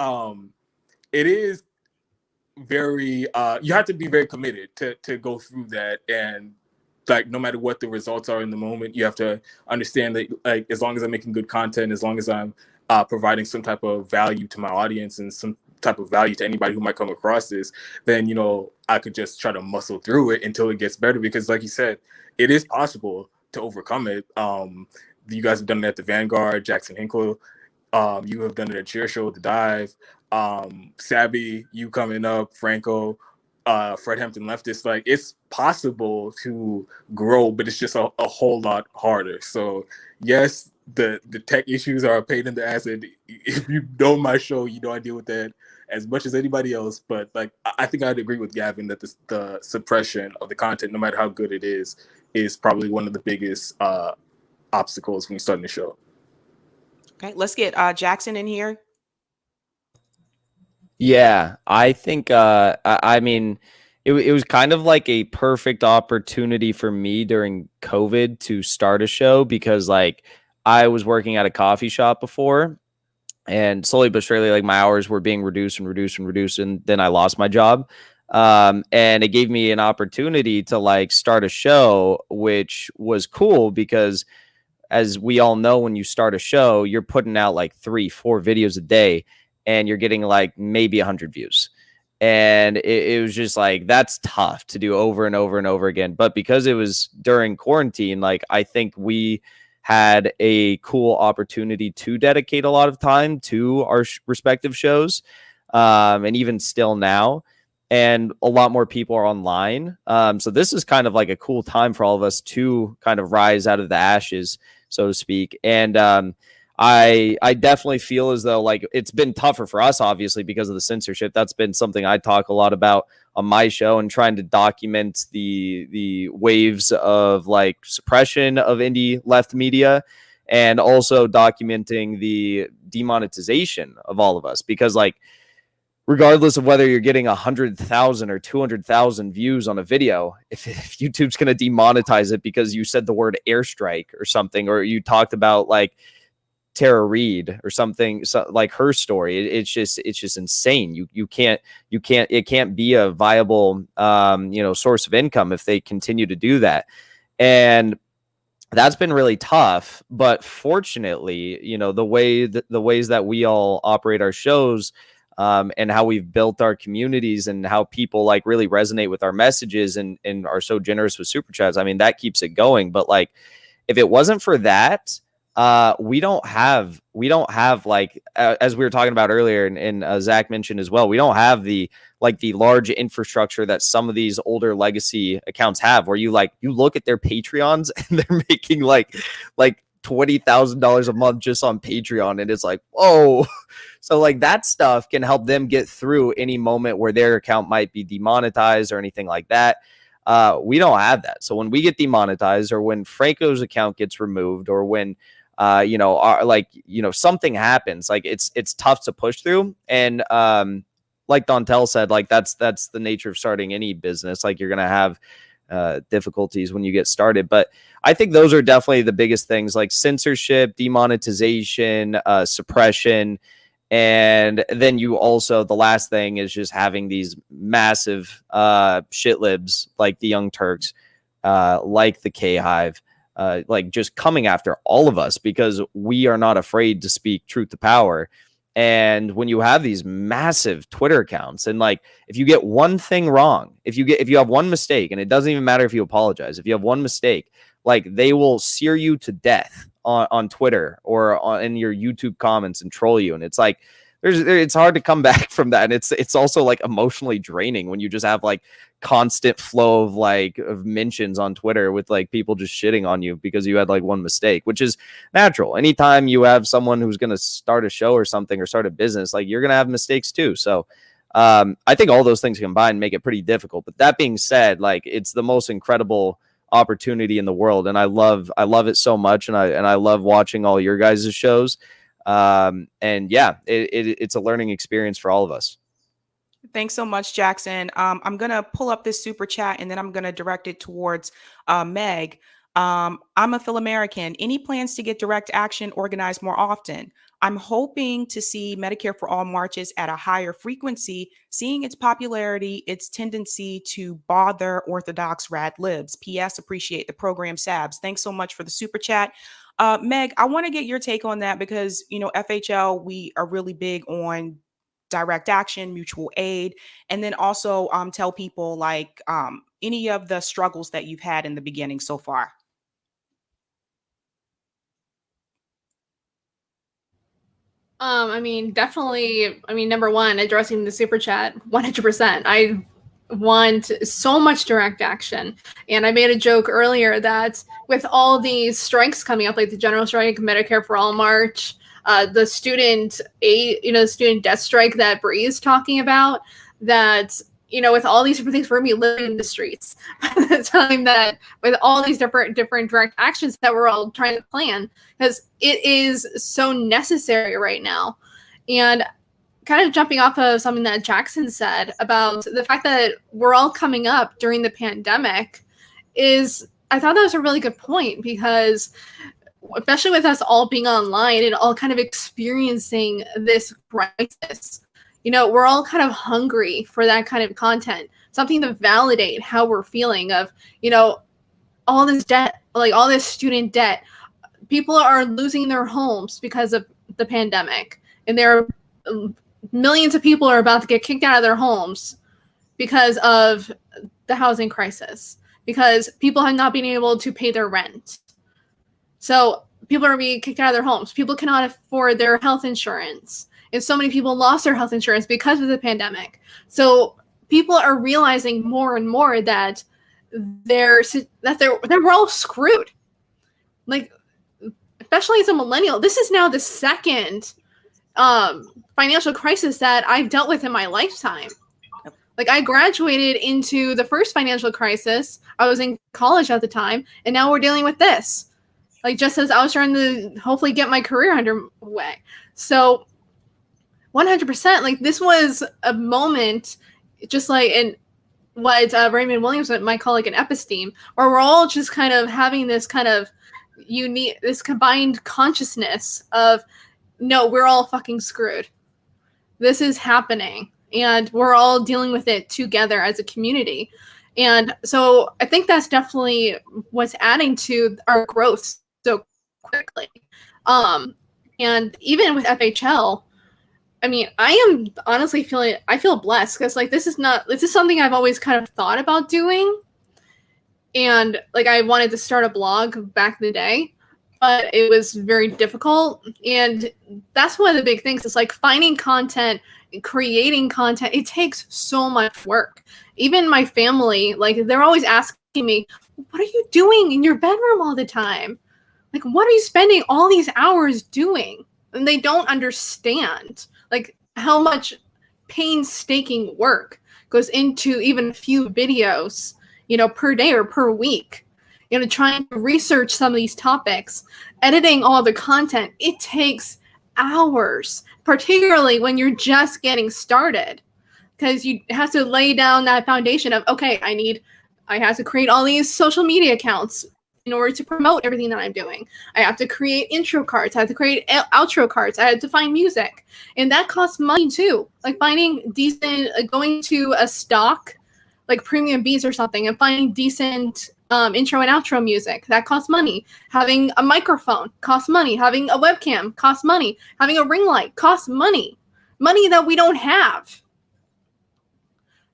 very you have to be very committed to go through that, and like no matter what the results are in the moment, you have to understand that like as long as I'm making good content, as long as I'm providing some type of value to my audience and some type of value to anybody who might come across this, then you know I could just try to muscle through it until it gets better, because like you said, it is possible to overcome it. You guys have done it at the Vanguard, Jackson Hinkle. You have done it at Cheer Show, The Dive. Sabby, you coming up, Franco. Fred Hampton Leftist, like it's possible to grow, but it's just a whole lot harder. So yes, the tech issues are a pain in the ass, and if you know my show, you know I deal with that as much as anybody else. But like I think I'd agree with Gavin that the suppression of the content, no matter how good it is probably one of the biggest obstacles when you're starting the show. Okay, let's get Jackson in here. Yeah, I think I mean it was kind of like a perfect opportunity for me during COVID to start a show because like I was working at a coffee shop before and slowly but surely like my hours were being reduced and then I lost my job. And it gave me an opportunity to like start a show which was cool because as we all know, when you start a show, you're putting out like 3-4 videos a day and you're getting like maybe 100 views. And it was just like, that's tough to do over and over and over again. But because it was during quarantine, like I think we had a cool opportunity to dedicate a lot of time to our respective shows. And even still now, and a lot more people are online. So this is kind of like a cool time for all of us to kind of rise out of the ashes, so to speak. And I definitely feel as though like it's been tougher for us, obviously, because of the censorship. That's been something I talk a lot about on my show and trying to document the waves of like suppression of indie left media and also documenting the demonetization of all of us because like regardless of whether you're getting 100,000 or 200,000 views on a video, if YouTube's going to demonetize it because you said the word airstrike or something, or you talked about like Tara Reid or something like her story, it's just insane. You can't it can't be a viable source of income if they continue to do that. And that's been really tough, but fortunately, the ways that we all operate our shows and how we've built our communities and how people like really resonate with our messages and are so generous with super chats. I mean, that keeps it going. But like, if it wasn't for that, we don't have like as we were talking about earlier, and Zach mentioned as well, we don't have the large infrastructure that some of these older legacy accounts have, where you look at their Patreons and they're making like $20,000 a month just on Patreon, and it's like, whoa. So like that stuff can help them get through any moment where their account might be demonetized or anything like that. We don't have that. So when we get demonetized, or when Franco's account gets removed, or when something happens, like it's tough to push through. And like Dontel said, like that's the nature of starting any business. Like you're gonna have difficulties when you get started, but I think those are definitely the biggest things, like censorship, demonetization, suppression. And then you also, the last thing is just having these massive shit libs like the Young Turks, like the K Hive, like just coming after all of us because we are not afraid to speak truth to power. And when you have these massive Twitter accounts, and like if you get one thing wrong, if you have one mistake, and it doesn't even matter if you apologize, if you have one mistake, like they will sear you to death on Twitter or in your YouTube comments and troll you. And it's like it's hard to come back from that. And it's also like emotionally draining when you just have like constant flow of mentions on Twitter with like people just shitting on you because you had like one mistake, which is natural. Anytime you have someone who's going to start a show or something or start a business, like you're going to have mistakes too. So I think all those things combined make it pretty difficult. But that being said, like it's the most incredible opportunity in the world, and I love it so much, and I love watching all your guys' shows. And yeah, it's a learning experience for all of us. Thanks so much, Jackson. I'm going to pull up this super chat and then I'm going to direct it towards Meg. I'm a Phil American. Any plans to get direct action organized more often? I'm hoping to see Medicare for All marches at a higher frequency, seeing its popularity, its tendency to bother Orthodox rad libs. P.S. Appreciate the program, Sabs. Thanks so much for the super chat. Meg, I want to get your take on that because, FHL, we are really big on direct action, mutual aid, and then also tell people like any of the struggles that you've had in the beginning so far. I mean, definitely. I mean, number one, addressing the super chat, 100%. want so much direct action. And I made a joke earlier that with all these strikes coming up, like the general strike, Medicare for All March, the student death strike that Bree's talking about, that with all these different things, we're gonna be living in the streets by the time that with all these different direct actions that we're all trying to plan, because it is so necessary right now. And kind of jumping off of something that Jackson said about the fact that we're all coming up during the pandemic, I thought that was a really good point, because especially with us all being online and all kind of experiencing this crisis, we're all kind of hungry for that kind of content, something to validate how we're feeling of, all this debt, like all this student debt. People are losing their homes because of the pandemic, and there are millions of people are about to get kicked out of their homes because of the housing crisis, because people have not been able to pay their rent. So people are being kicked out of their homes. People cannot afford their health insurance. And so many people lost their health insurance because of the pandemic. So people are realizing more and more that we're all screwed. Like, especially as a millennial, this is now the second financial crisis that I've dealt with in my lifetime. Like, I graduated into the first financial crisis. I was in college at the time, and now we're dealing with this. Like, just as I was trying to hopefully get my career underway. So 100%, like, this was a moment, just like in what Raymond Williams might call like an episteme, where we're all just kind of having this kind of this combined consciousness of, no, we're all fucking screwed. This is happening, and we're all dealing with it together as a community. And so I think that's definitely what's adding to our growth so quickly. And even with FHL, I mean, I am honestly I feel blessed, because like this is something I've always kind of thought about doing. And like, I wanted to start a blog back in the day, but it was very difficult. And that's one of the big things. It's like finding content, creating content. It takes so much work. Even my family, like, they're always asking me, what are you doing in your bedroom all the time? Like, what are you spending all these hours doing? And they don't understand like how much painstaking work goes into even a few videos, per day or per week. Trying to research some of these topics, editing all the content. It takes hours, particularly when you're just getting started, because you have to lay down that foundation of, okay, I have to create all these social media accounts in order to promote everything that I'm doing. I have to create intro cards. I have to create outro cards. I have to find music. And that costs money too. Like finding decent, going to a stock, like Premium Beats or something, and finding decent intro and outro music. That costs money. Having a microphone costs money. Having a webcam costs money. Having a ring light costs money. Money that we don't have.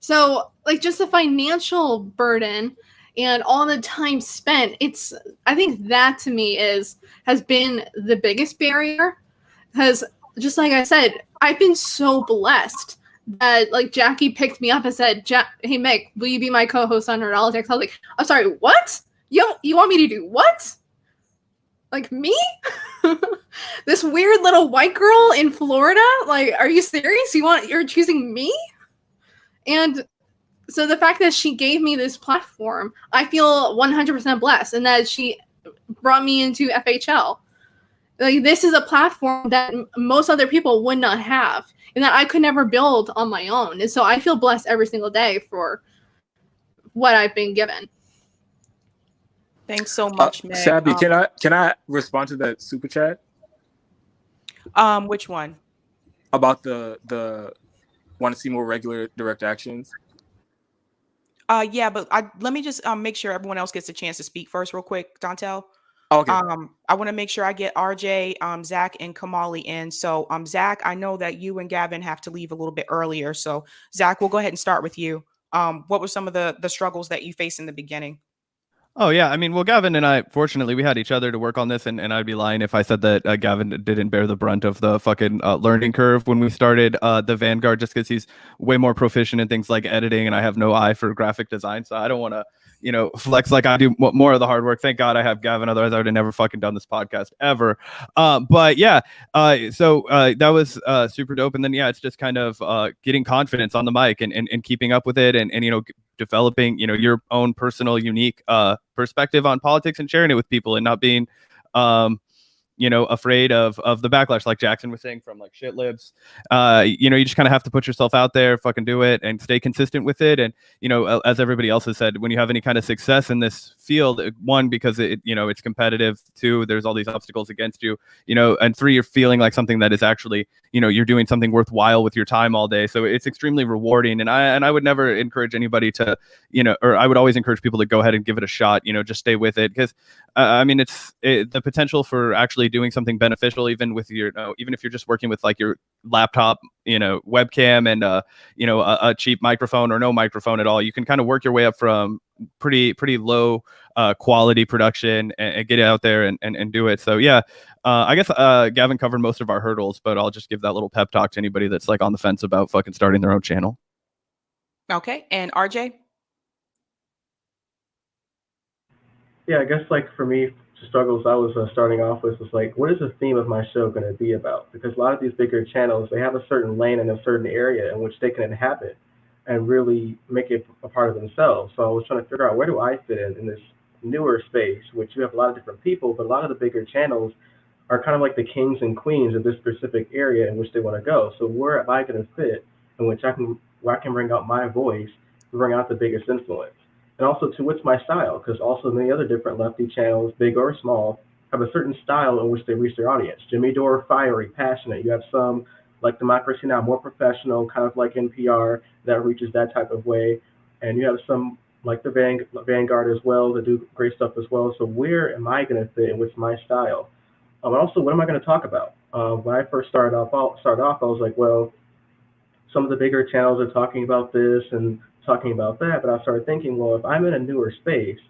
So, like, just the financial burden and all the time spent, I think that to me has been the biggest barrier, because just like I said, I've been so blessed that like Jackie picked me up and said, hey Meg, will you be my co-host on Nerdologics? I was like, I'm sorry, what? You want me to do what? Like, me? This weird little white girl in Florida? Like, are you serious? You're choosing me? And so the fact that she gave me this platform, I feel 100% blessed, and that she brought me into FHL. Like, this is a platform that most other people would not have, and that I could never build on my own. And so I feel blessed every single day for what I've been given. Thanks so much, Meg. Sabby, can I respond to that super chat? Which one? About the want to see more regular direct actions? Yeah, but let me just make sure everyone else gets a chance to speak first, real quick, Dontel. Okay. I want to make sure I get RJ, Zach, and Kamali in. So, Zach, I know that you and Gavin have to leave a little bit earlier. So, Zach, we'll go ahead and start with you. What were some of the struggles that you faced in the beginning? Oh yeah, I mean, well, Gavin and I, fortunately, we had each other to work on this, and I'd be lying if I said that Gavin didn't bear the brunt of the fucking learning curve when we started the Vanguard, just because he's way more proficient in things like editing, and I have no eye for graphic design, so I don't want to, flex like I do more of the hard work. Thank God I have Gavin, otherwise I would have never fucking done this podcast ever. But yeah, so that was super dope, and then yeah, it's just kind of getting confidence on the mic and keeping up with it, and developing your own personal unique perspective on politics and sharing it with people and not being afraid of the backlash, like Jackson was saying, from like shit libs. You just kind of have to put yourself out there, fucking do it, and stay consistent with it. And as everybody else has said, when you have any kind of success in this field, one, because it's competitive, two, there's all these obstacles against you, and three, you're feeling like something that is actually you're doing something worthwhile with your time all day. So it's extremely rewarding. And I would never encourage anybody to or I would always encourage people to go ahead and give it a shot. Just stay with it, because I mean, the potential for actually doing something beneficial, even with even if you're just working with like your laptop, webcam and a cheap microphone or no microphone at all, you can kind of work your way up from pretty low quality production and get out there and do it. So yeah, I guess Gavin covered most of our hurdles, but I'll just give that little pep talk to anybody that's like on the fence about fucking starting their own channel. Okay, and RJ? Yeah, I guess like for me, the struggles I was starting off with was like, what is the theme of my show going to be about? Because a lot of these bigger channels, they have a certain lane in a certain area in which they can inhabit and really make it a part of themselves. So I was trying to figure out, where do I fit in this newer space, which you have a lot of different people, but a lot of the bigger channels are kind of like the kings and queens of this specific area in which they want to go. So where am I going to fit in which where I can bring out my voice, bring out the biggest influence? And also to what's my style? Because also many other different lefty channels, big or small, have a certain style in which they reach their audience. Jimmy Dore, fiery, passionate. You have some like Democracy Now, more professional, kind of like NPR, that reaches that type of way. And you have some like the Vanguard as well that do great stuff as well. So where am I going to fit and what's my style? And also, what am I going to talk about? When I first started off, I was like, well, some of the bigger channels are talking about this and talking about that, but I started thinking, well, if I'm in a newer space,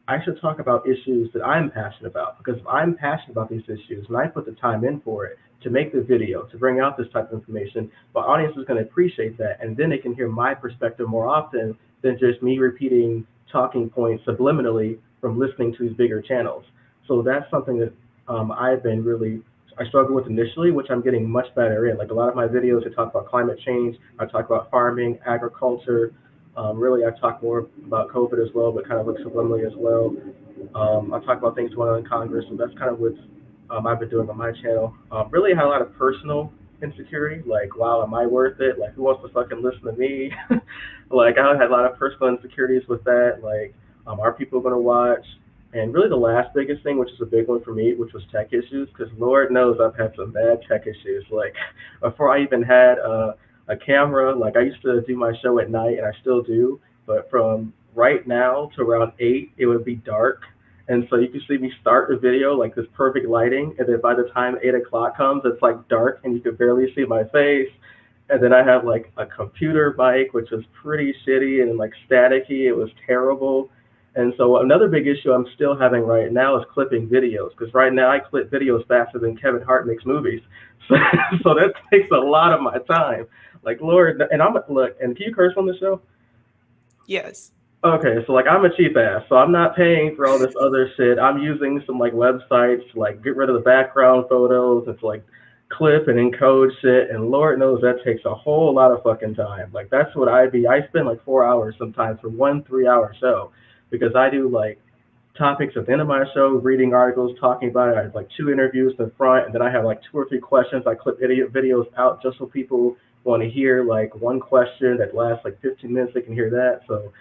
I should talk about issues that I'm passionate about. Because if I'm passionate about these issues and I put the time in for it to make the video, to bring out this type of information, my audience is going to appreciate that. And then they can hear my perspective more often than just me repeating talking points subliminally from listening to these bigger channels. So that's something that I've been really I struggled with initially, which I'm getting much better in. Like a lot of my videos, I talk about climate change, I talk about farming, agriculture. Really, I talk more about COVID as well, but kind of look subliminally as well. I talk about things going on in Congress, so that's kind of what I've been doing on my channel. Really had a lot of personal insecurity, like, wow, am I worth it? Like, who wants to fucking listen to me? Like, I had a lot of personal insecurities with that. Like, are people going to watch? And really, the last biggest thing, which is a big one for me, which was tech issues, because Lord knows I've had some bad tech issues. Like, before I even had a camera, like, I used to do my show at night, and I still do, but from right now to around 8, it would be dark. And so you can see me start the video, like this perfect lighting, and then by the time 8 o'clock comes, it's like dark, and you can barely see my face. And then I have like a computer mic, which was pretty shitty and like staticky. It was terrible. And so another big issue I'm still having right now is clipping videos, because right now I clip videos faster than Kevin Hart makes movies. So, so that takes a lot of my time. Like, Lord, and look, and can you curse on the show? Yes. Okay, so like I'm a cheap ass, so I'm not paying for all this other shit. I'm using some like websites to like get rid of the background photos and to like clip and encode shit, and Lord knows that takes a whole lot of fucking time. Like that's what I spend like 4 hours sometimes for one 3 hour show, because I do like topics at the end of my show, reading articles, talking about it. I have like 2 interviews in the front, and then I have like 2 or 3 questions. I clip videos out just so people want to hear like one question that lasts like 15 minutes. They can hear that. So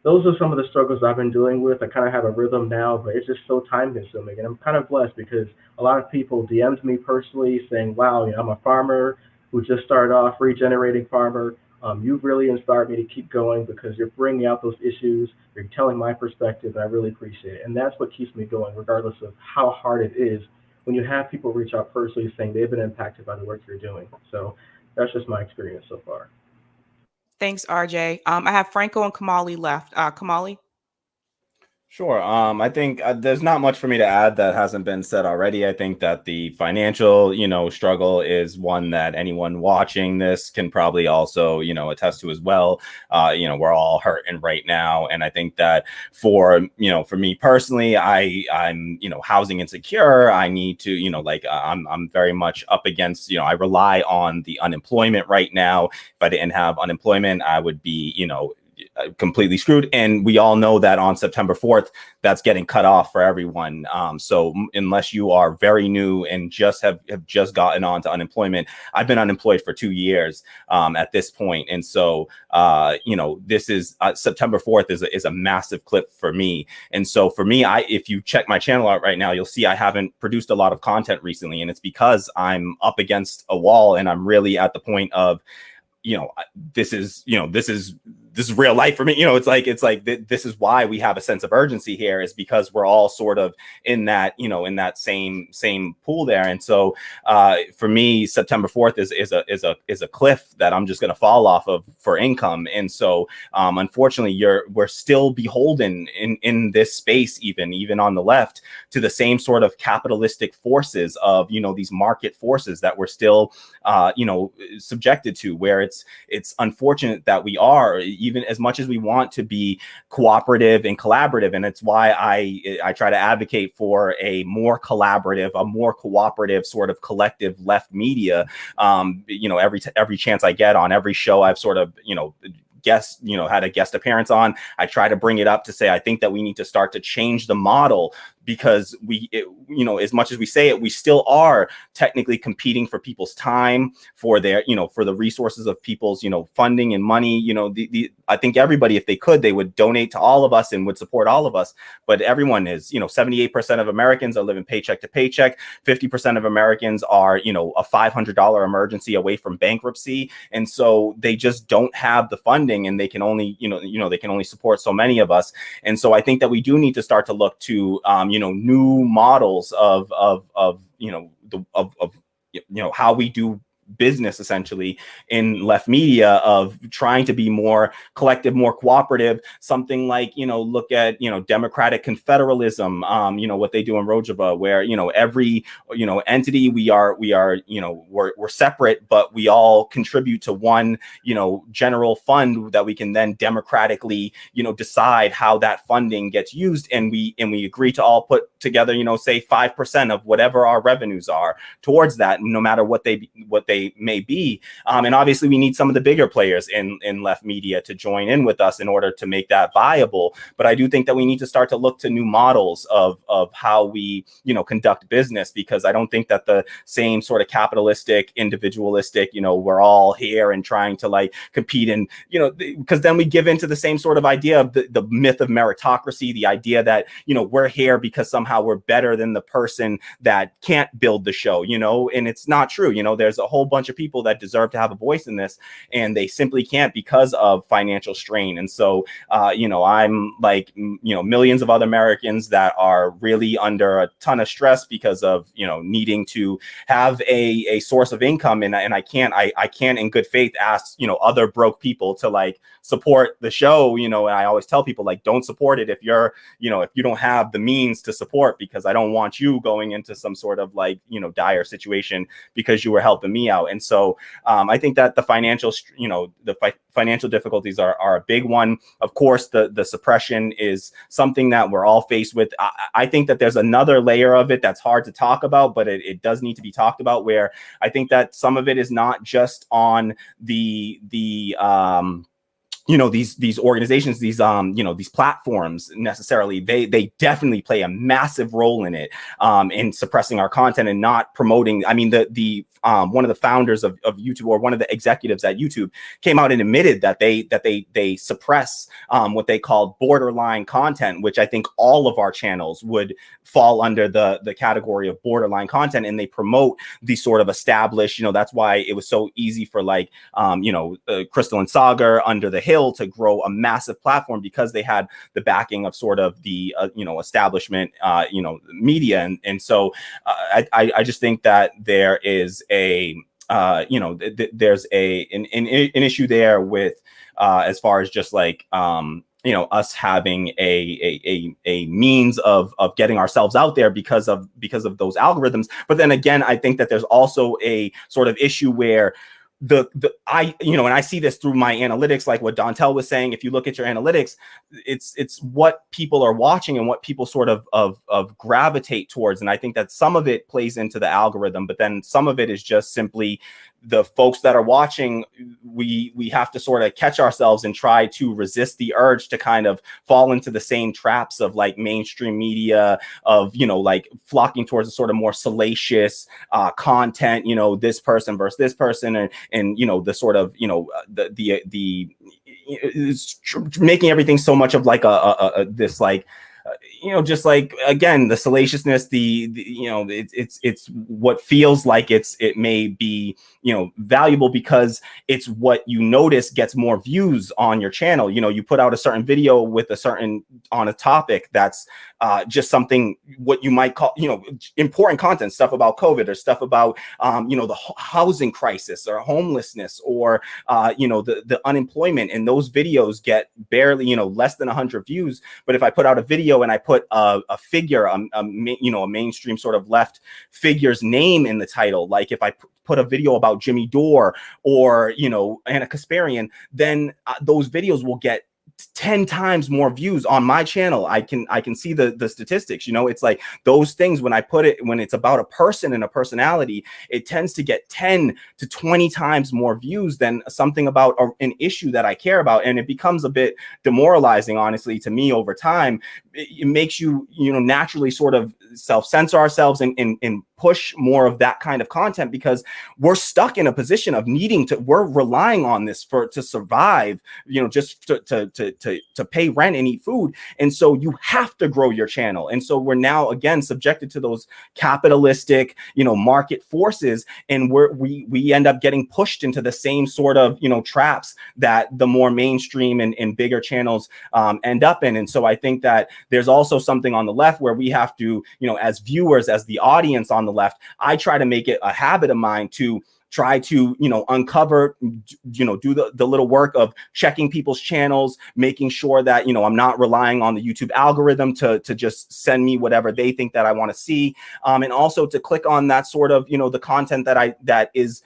those are some of the struggles I've been dealing with. I kind of have a rhythm now, but it's just so time consuming. And I'm kind of blessed because a lot of people DM'd me personally saying, wow, I'm a farmer who just started off, regenerating farmer. You've really inspired me to keep going because you're bringing out those issues. You're telling my perspective, and I really appreciate it. And that's what keeps me going, regardless of how hard it is, when you have people reach out personally saying they've been impacted by the work you're doing. So that's just my experience so far. Thanks, RJ. I have Franco and Kamali left. Kamali? Sure. I think there's not much for me to add that hasn't been said already. I think that the financial, struggle is one that anyone watching this can probably also, attest to as well. We're all hurting right now, and I think that for me personally, I'm, housing insecure. I need to, I'm very much up against, I rely on the unemployment right now. If I didn't have unemployment, I would be, completely screwed. And we all know that on September 4th, that's getting cut off for everyone. So unless you are very new and just have just gotten onto unemployment, I've been unemployed for 2 years at this point. And so, this is September 4th is a massive clip for me. And so for me, if you check my channel out right now, you'll see I haven't produced a lot of content recently. And it's because I'm up against a wall and I'm really at the point of, this is real life for me. This is why we have a sense of urgency here, is because we're all sort of in that, in that same pool there. And so for me, September 4th is a cliff that I'm just going to fall off of for income. And so unfortunately, we're still beholden in this space, even on the left, to the same sort of capitalistic forces of, these market forces that we're still subjected to, where it's unfortunate that we are, even as much as we want to be cooperative and collaborative. And it's why I try to advocate for a more collaborative, a more cooperative sort of collective left media. Every chance I get on every show I've sort of, had a guest appearance on, I try to bring it up to say, I think that we need to start to change the model, because as much as we say it, we still are technically competing for people's time, for their, for the resources of people's, funding and money. I think everybody, if they could, they would donate to all of us and would support all of us. But everyone is, 78% of Americans are living paycheck to paycheck. 50% of Americans are, a $500 emergency away from bankruptcy. And so they just don't have the funding, and they can only, they can only support so many of us. And so I think that we do need to start to look to, new models of how we do business, essentially, in left media, of trying to be more collective, more cooperative. Something like, look at, democratic confederalism, what they do in Rojava, where, every, entity, we're separate, but we all contribute to one, general fund that we can then democratically, decide how that funding gets used. And we agree to all put together, say 5% of whatever our revenues are towards that, no matter what they may be. And obviously we need some of the bigger players in left media to join in with us in order to make that viable. But I do think that we need to start to look to new models of how we, conduct business, because I don't think that the same sort of capitalistic, individualistic, we're all here and trying to like compete, and, because then we give into the same sort of idea of the myth of meritocracy, the idea that, we're here because somehow we're better than the person that can't build the show, and it's not true. There's a whole bunch of people that deserve to have a voice in this, and they simply can't because of financial strain. And so, I'm like, millions of other Americans that are really under a ton of stress because of, needing to have a source of income. And I can't in good faith ask, other broke people to like support the show. And I always tell people, like, don't support it if you're, if you don't have the means to support, because I don't want you going into some sort of like, dire situation because you were helping me out. And so I think that the financial, financial difficulties are a big one. Of course, the suppression is something that we're all faced with. I think that there's another layer of it that's hard to talk about, but it does need to be talked about, where I think that some of it is not just on the these organizations, these these platforms necessarily. They definitely play a massive role in it, in suppressing our content and not promoting. I mean, the one of the founders of YouTube, or one of the executives at YouTube, came out and admitted that they suppress what they call borderline content, which I think all of our channels would fall under the category of borderline content, and they promote the sort of established. That's why it was so easy for like Crystal and Sagar under the Hill to grow a massive platform, because they had the backing of sort of the establishment media. And so I just think that there is a there's an issue there with as far as just like us having a means of getting ourselves out there because of those algorithms. But then again, I think that there's also a sort of issue where and I see this through my analytics, like what Dontel was saying. If you look at your analytics, it's what people are watching and what people sort of gravitate towards. And I think that some of it plays into the algorithm, but then some of it is just simply the folks that are watching. We have to sort of catch ourselves and try to resist the urge to kind of fall into the same traps of like mainstream media, of like flocking towards a sort of more salacious content, this person versus this person, and the sort of the making everything so much of like this like just like, again, the salaciousness, it's what feels like it may be, valuable because it's what you notice gets more views on your channel. You put out a certain video with on a topic that's just something, what you might call, important content, stuff about COVID, or stuff about, the housing crisis or homelessness, or, the unemployment. And those videos get barely, less than 100 views. But if I put out a video and I put a figure, a mainstream sort of left figure's name in the title, like if I put a video about Jimmy Dore or, Anna Kasparian, then those videos will get 10 times more views on my channel. I can see the statistics. It's like those things, when it's about a person and a personality, it tends to get 10 to 20 times more views than something about an issue that I care about. And it becomes a bit demoralizing, honestly, to me over time. It makes you, naturally sort of self-censor ourselves and push more of that kind of content, because we're stuck in a position of we're relying on this to survive, just to pay rent and eat food. And so you have to grow your channel. And so we're now again subjected to those capitalistic, market forces. And we end up getting pushed into the same sort of, traps that the more mainstream and bigger channels end up in. And so I think that there's also something on the left where we have to, as viewers, as the audience on the left, I try to make it a habit of mine to try to, uncover, do the little work of checking people's channels, making sure that, I'm not relying on the YouTube algorithm to just send me whatever they think that I want to see. And also to click on that sort of, the content that is,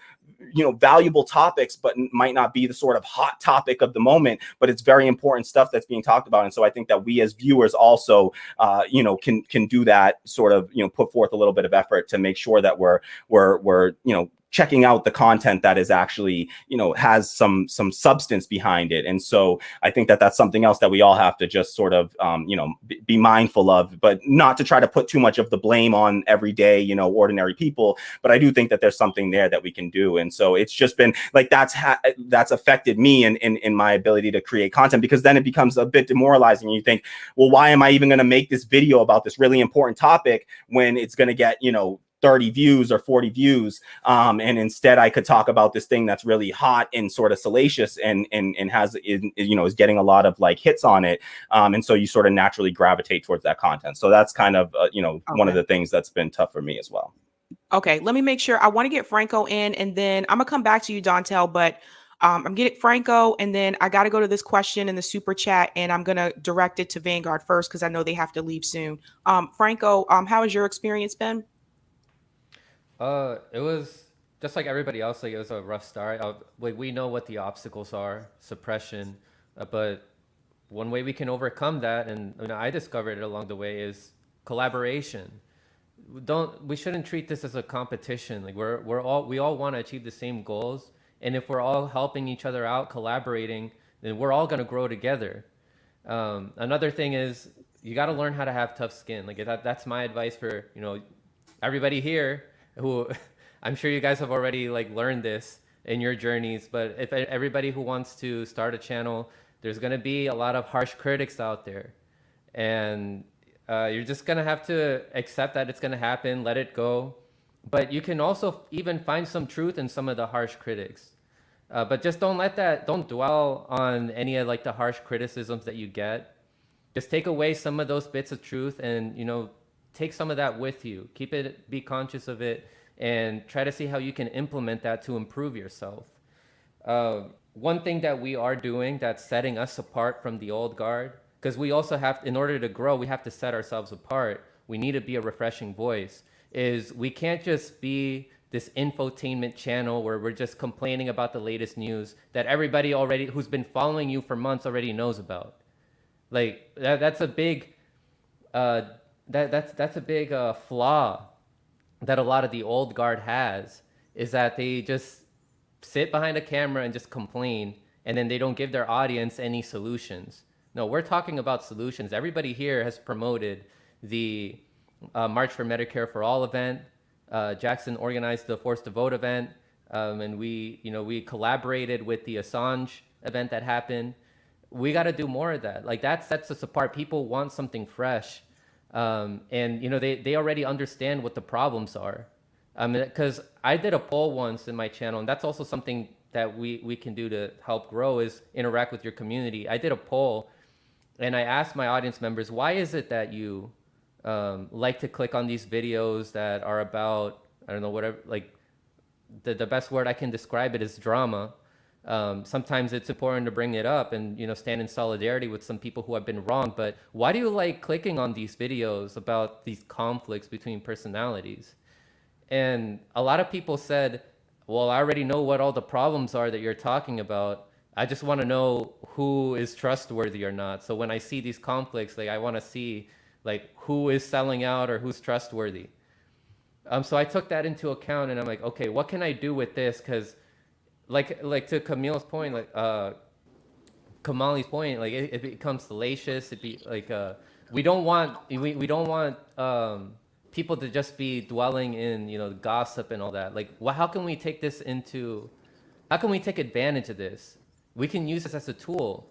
valuable topics, but might not be the sort of hot topic of the moment, but it's very important stuff that's being talked about. And so I think that we as viewers also, can do that sort of, put forth a little bit of effort to make sure that we're checking out the content that is actually, has some substance behind it. And so I think that that's something else that we all have to just sort of, be mindful of, but not to try to put too much of the blame on everyday, ordinary people. But I do think that there's something there that we can do. And so it's just been like, that's affected me in my ability to create content, because then it becomes a bit demoralizing. You think, well, why am I even going to make this video about this really important topic when it's going to get, 30 views or 40 views, and instead I could talk about this thing that's really hot and sort of salacious and has is getting a lot of like hits on it, and so you sort of naturally gravitate towards that content. So that's kind of one of the things that's been tough for me as well. Okay, let me make sure. I want to get Franco in, and then I'm gonna come back to you, Dontel. But I'm getting Franco, and then I got to go to this question in the super chat, and I'm gonna direct it to Vanguard first because I know they have to leave soon. Franco, how has your experience been? It was just like everybody else. Like, it was a rough start. Like, we know what the obstacles are, suppression, but one way we can overcome that, and I discovered it along the way, is collaboration. We shouldn't treat this as a competition. Like, we all want to achieve the same goals, and if we're all helping each other out, collaborating, then we're all gonna grow together. Another thing is, you got to learn how to have tough skin. Like, that's my advice for everybody here, who I'm sure you guys have already like learned this in your journeys. But if everybody who wants to start a channel, there's going to be a lot of harsh critics out there, and you're just going to have to accept that it's going to happen, let it go. But you can also even find some truth in some of the harsh critics, but just don't dwell on any of like the harsh criticisms that you get. Just take away some of those bits of truth, and take some of that with you. Be conscious of it, and try to see how you can implement that to improve yourself. one thing that we are doing that's setting us apart from the old guard, because we also have, in order to grow, we have to set ourselves apart. We need to be a refreshing voice. Is we can't just be this infotainment channel where we're just complaining about the latest news that everybody already who's been following you for months already knows about. Like that's a big uh, that's a big flaw that a lot of the old guard has, is that they just sit behind a camera and just complain, and then they don't give their audience any solutions. No, we're talking about solutions. Everybody here has promoted the March for Medicare for All event. Jackson organized the Force to Vote event, and we collaborated with the Assange event that happened. We got to do more of that. Like, that sets us apart. People want something fresh, and they already understand what the problems are. Because I did a poll once in my channel, and that's also something that we can do to help grow, is interact with your community. I did a poll, and I asked my audience members, why is it that you like to click on these videos that are about, I don't know, whatever, like the best word I can describe it is drama. Sometimes it's important to bring it up and stand in solidarity with some people who have been wrong. But why do you like clicking on these videos about these conflicts between personalities? And a lot of people said, well, I already know what all the problems are that you're talking about. I just want to know who is trustworthy or not. So when I see these conflicts, like, I want to see like who is selling out or who's trustworthy. So I took that into account, and I'm like, okay, what can I do with this? Because like to Camille's point, like Kamali's point, like it becomes salacious. It be like we don't want people to just be dwelling in gossip and all that. Like, how can we take this into? How can we take advantage of this? We can use this as a tool.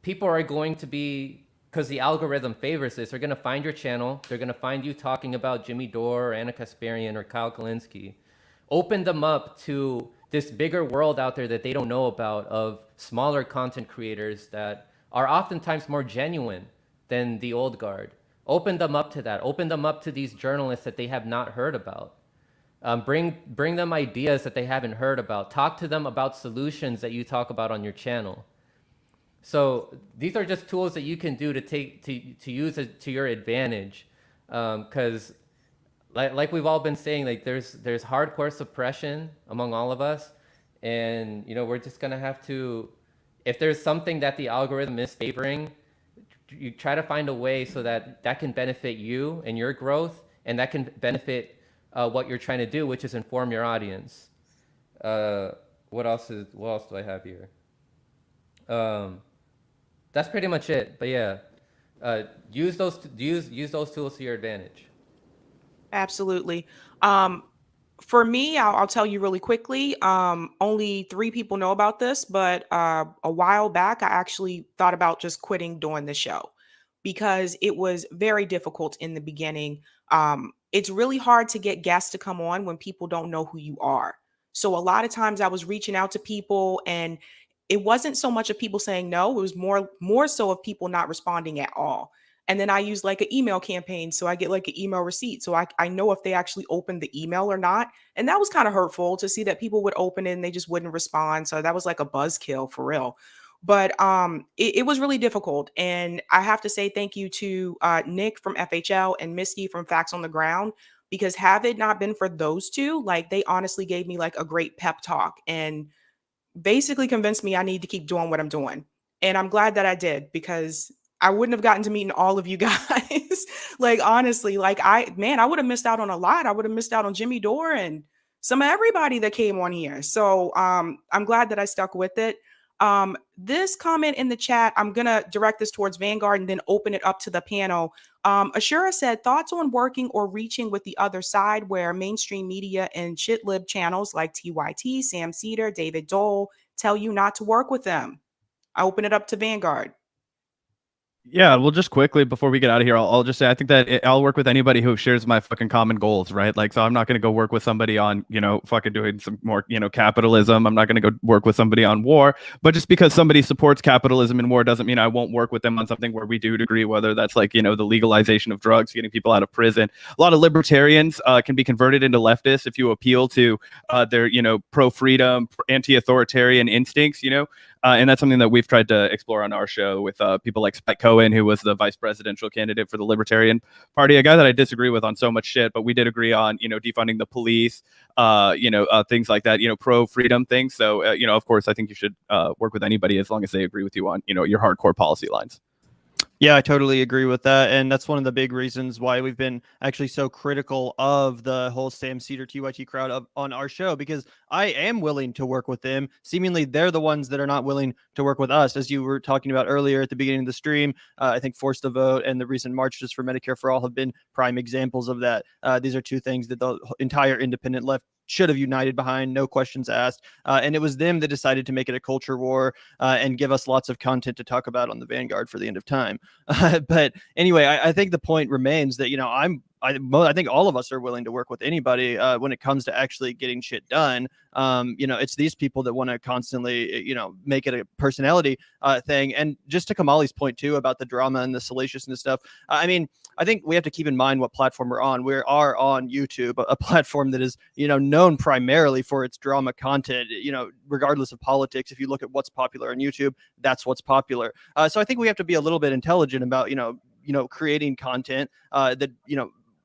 People are going to be, because the algorithm favors this, they're going to find your channel. They're going to find you talking about Jimmy Dore or Anna Kasparian or Kyle Kalinske. Open them up to this bigger world out there that they don't know about, of smaller content creators that are oftentimes more genuine than the old guard. Open them up to that. Open them up to these journalists that they have not heard about. Bring them ideas that they haven't heard about. Talk to them about solutions that you talk about on your channel. So these are just tools that you can do to use it to your advantage, because like we've all been saying, like there's hardcore suppression among all of us, and we're just gonna have to, if there's something that the algorithm is favoring, you try to find a way so that can benefit you and your growth, and that can benefit what you're trying to do, which is inform your audience. What else do I have here? That's pretty much it. But yeah, use those tools to your advantage. Absolutely. For me, I'll tell you really quickly. Only 3 people know about this, but a while back, I actually thought about just quitting doing the show because it was very difficult in the beginning. It's really hard to get guests to come on when people don't know who you are. So a lot of times I was reaching out to people, and it wasn't so much of people saying no, it was more so of people not responding at all. And then I use like an email campaign. So I get like an email receipt. So I know if they actually opened the email or not. And that was kind of hurtful to see that people would open it and they just wouldn't respond. So that was like a buzzkill for real. But it was really difficult. And I have to say thank you to Nick from FHL and Misty from Facts on the Ground, because have it not been for those two, like they honestly gave me like a great pep talk and basically convinced me I need to keep doing what I'm doing. And I'm glad that I did, because I wouldn't have gotten to meeting all of you guys. Like honestly, like I would have missed out on a lot. I would have missed out on Jimmy Dore and some of everybody that came on here. So I'm glad that I stuck with it. This comment in the chat, I'm gonna direct this towards Vanguard and then open it up to the panel. Ashura said, thoughts on working or reaching with the other side, where mainstream media and shitlib channels like TYT, Sam Cedar, David Dole tell you not to work with them. I open it up to Vanguard. Yeah, well, just quickly before we get out of here, I'll just say I think that I'll work with anybody who shares my fucking common goals, right? Like, so I'm not going to go work with somebody on, fucking doing some more, capitalism. I'm not going to go work with somebody on war. But just because somebody supports capitalism and war doesn't mean I won't work with them on something where we do agree, whether that's like, the legalization of drugs, getting people out of prison. A lot of libertarians can be converted into leftists if you appeal to their, pro-freedom, anti-authoritarian instincts, and that's something that we've tried to explore on our show with people like Spike Cohen, who was the vice presidential candidate for the Libertarian Party, a guy that I disagree with on so much shit, but we did agree on, defunding the police, things like that, pro-freedom things. So, of course, I think you should work with anybody as long as they agree with you on, your hardcore policy lines. Yeah, I totally agree with that. And that's one of the big reasons why we've been actually so critical of the whole Sam Cedar TYT crowd on our show, because I am willing to work with them. Seemingly, they're the ones that are not willing to work with us. As you were talking about earlier at the beginning of the stream, I think Forced to Vote and the recent marches for Medicare for All have been prime examples of that. These are two things that the entire independent left should have united behind, no questions asked. And it was them that decided to make it a culture war and give us lots of content to talk about on the Vanguard for the end of time. But anyway, I think the point remains that, I think all of us are willing to work with anybody when it comes to actually getting shit done. It's these people that want to constantly, make it a personality thing. And just to Kamali's point too about the drama and the salaciousness stuff. I think we have to keep in mind what platform we're on. We are on YouTube, a platform that is, known primarily for its drama content, regardless of politics. If you look at what's popular on YouTube, that's what's popular. So I think we have to be a little bit intelligent about, creating content that,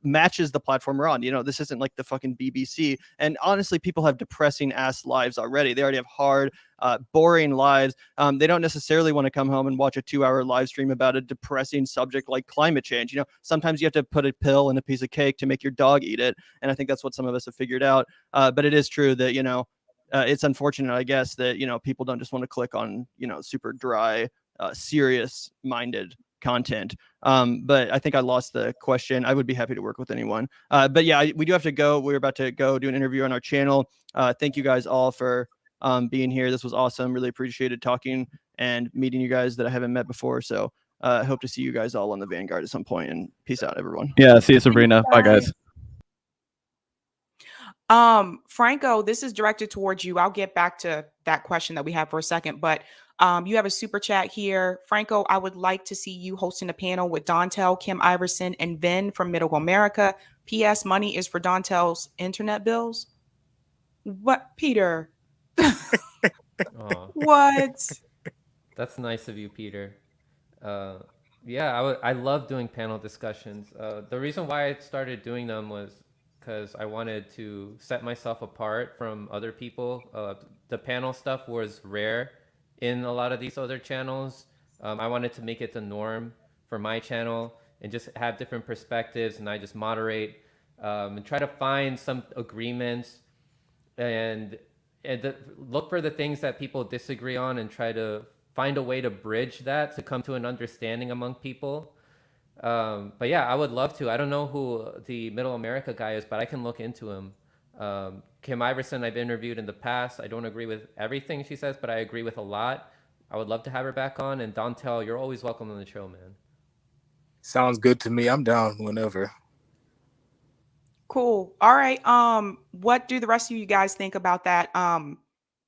matches the platform we're on. This isn't like the fucking BBC. And honestly, people have depressing ass lives already. They already have hard, boring lives. They don't necessarily want to come home and watch a 2-hour live stream about a depressing subject like climate change. Sometimes you have to put a pill in a piece of cake to make your dog eat it. And I think that's what some of us have figured out. But it is true that, it's unfortunate, I guess, that, people don't just want to click on, super dry, serious minded content. But I think I lost the question. I would be happy to work with anyone. But yeah, we do have to go. We're about to go do an interview on our channel. Thank you guys all for being here. This was awesome. Really appreciated talking and meeting you guys that I haven't met before. So I hope to see you guys all on the Vanguard at some point, and peace out, everyone. Yeah, see you, Sabrina. Bye, guys. Franco, this is directed towards you. I'll get back to that question that we have for a second, but you have a super chat here. Franco, I would like to see you hosting a panel with Dontel, Kim Iverson, and Vin from Middle America. P.S. Money is for Dontel's internet bills. What, Peter? What? That's nice of you, Peter. Yeah, I love doing panel discussions. The reason why I started doing them was because I wanted to set myself apart from other people. The panel stuff was rare in a lot of these other channels. I wanted to make it the norm for my channel and just have different perspectives, and I just moderate and try to find some agreements and look for the things that people disagree on and try to find a way to bridge that to come to an understanding among people. But yeah, I would love to. I don't know who the Middle America guy is, but I can look into him. Kim Iverson, I've interviewed in the past. I don't agree with everything she says, but I agree with a lot. I would love to have her back on. And Dontel, you're always welcome on the show, man. Sounds good to me. I'm down whenever. Cool. All right. What do the rest of you guys think about that?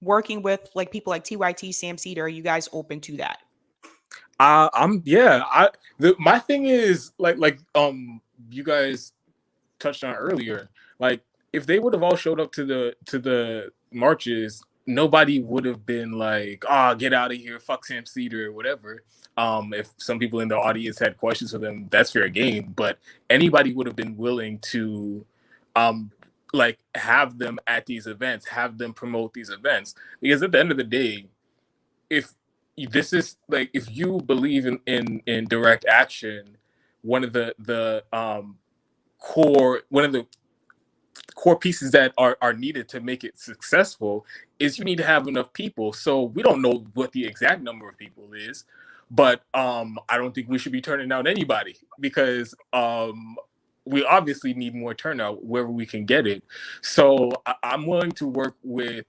Working with like people like TYT, Sam Cedar, are you guys open to that? My thing is like you guys touched on earlier, like if they would have all showed up to the marches, nobody would have been like, get out of here, fuck Sam Cedar or whatever. If some people in the audience had questions for them, that's fair game, but anybody would have been willing to like have them at these events, have them promote these events, because at the end of the day, if this is like, if you believe in direct action, one of the core pieces that are needed to make it successful is you need to have enough people. So we don't know what the exact number of people is, but I don't think we should be turning down anybody, because we obviously need more turnout wherever we can get it. So I'm willing to work with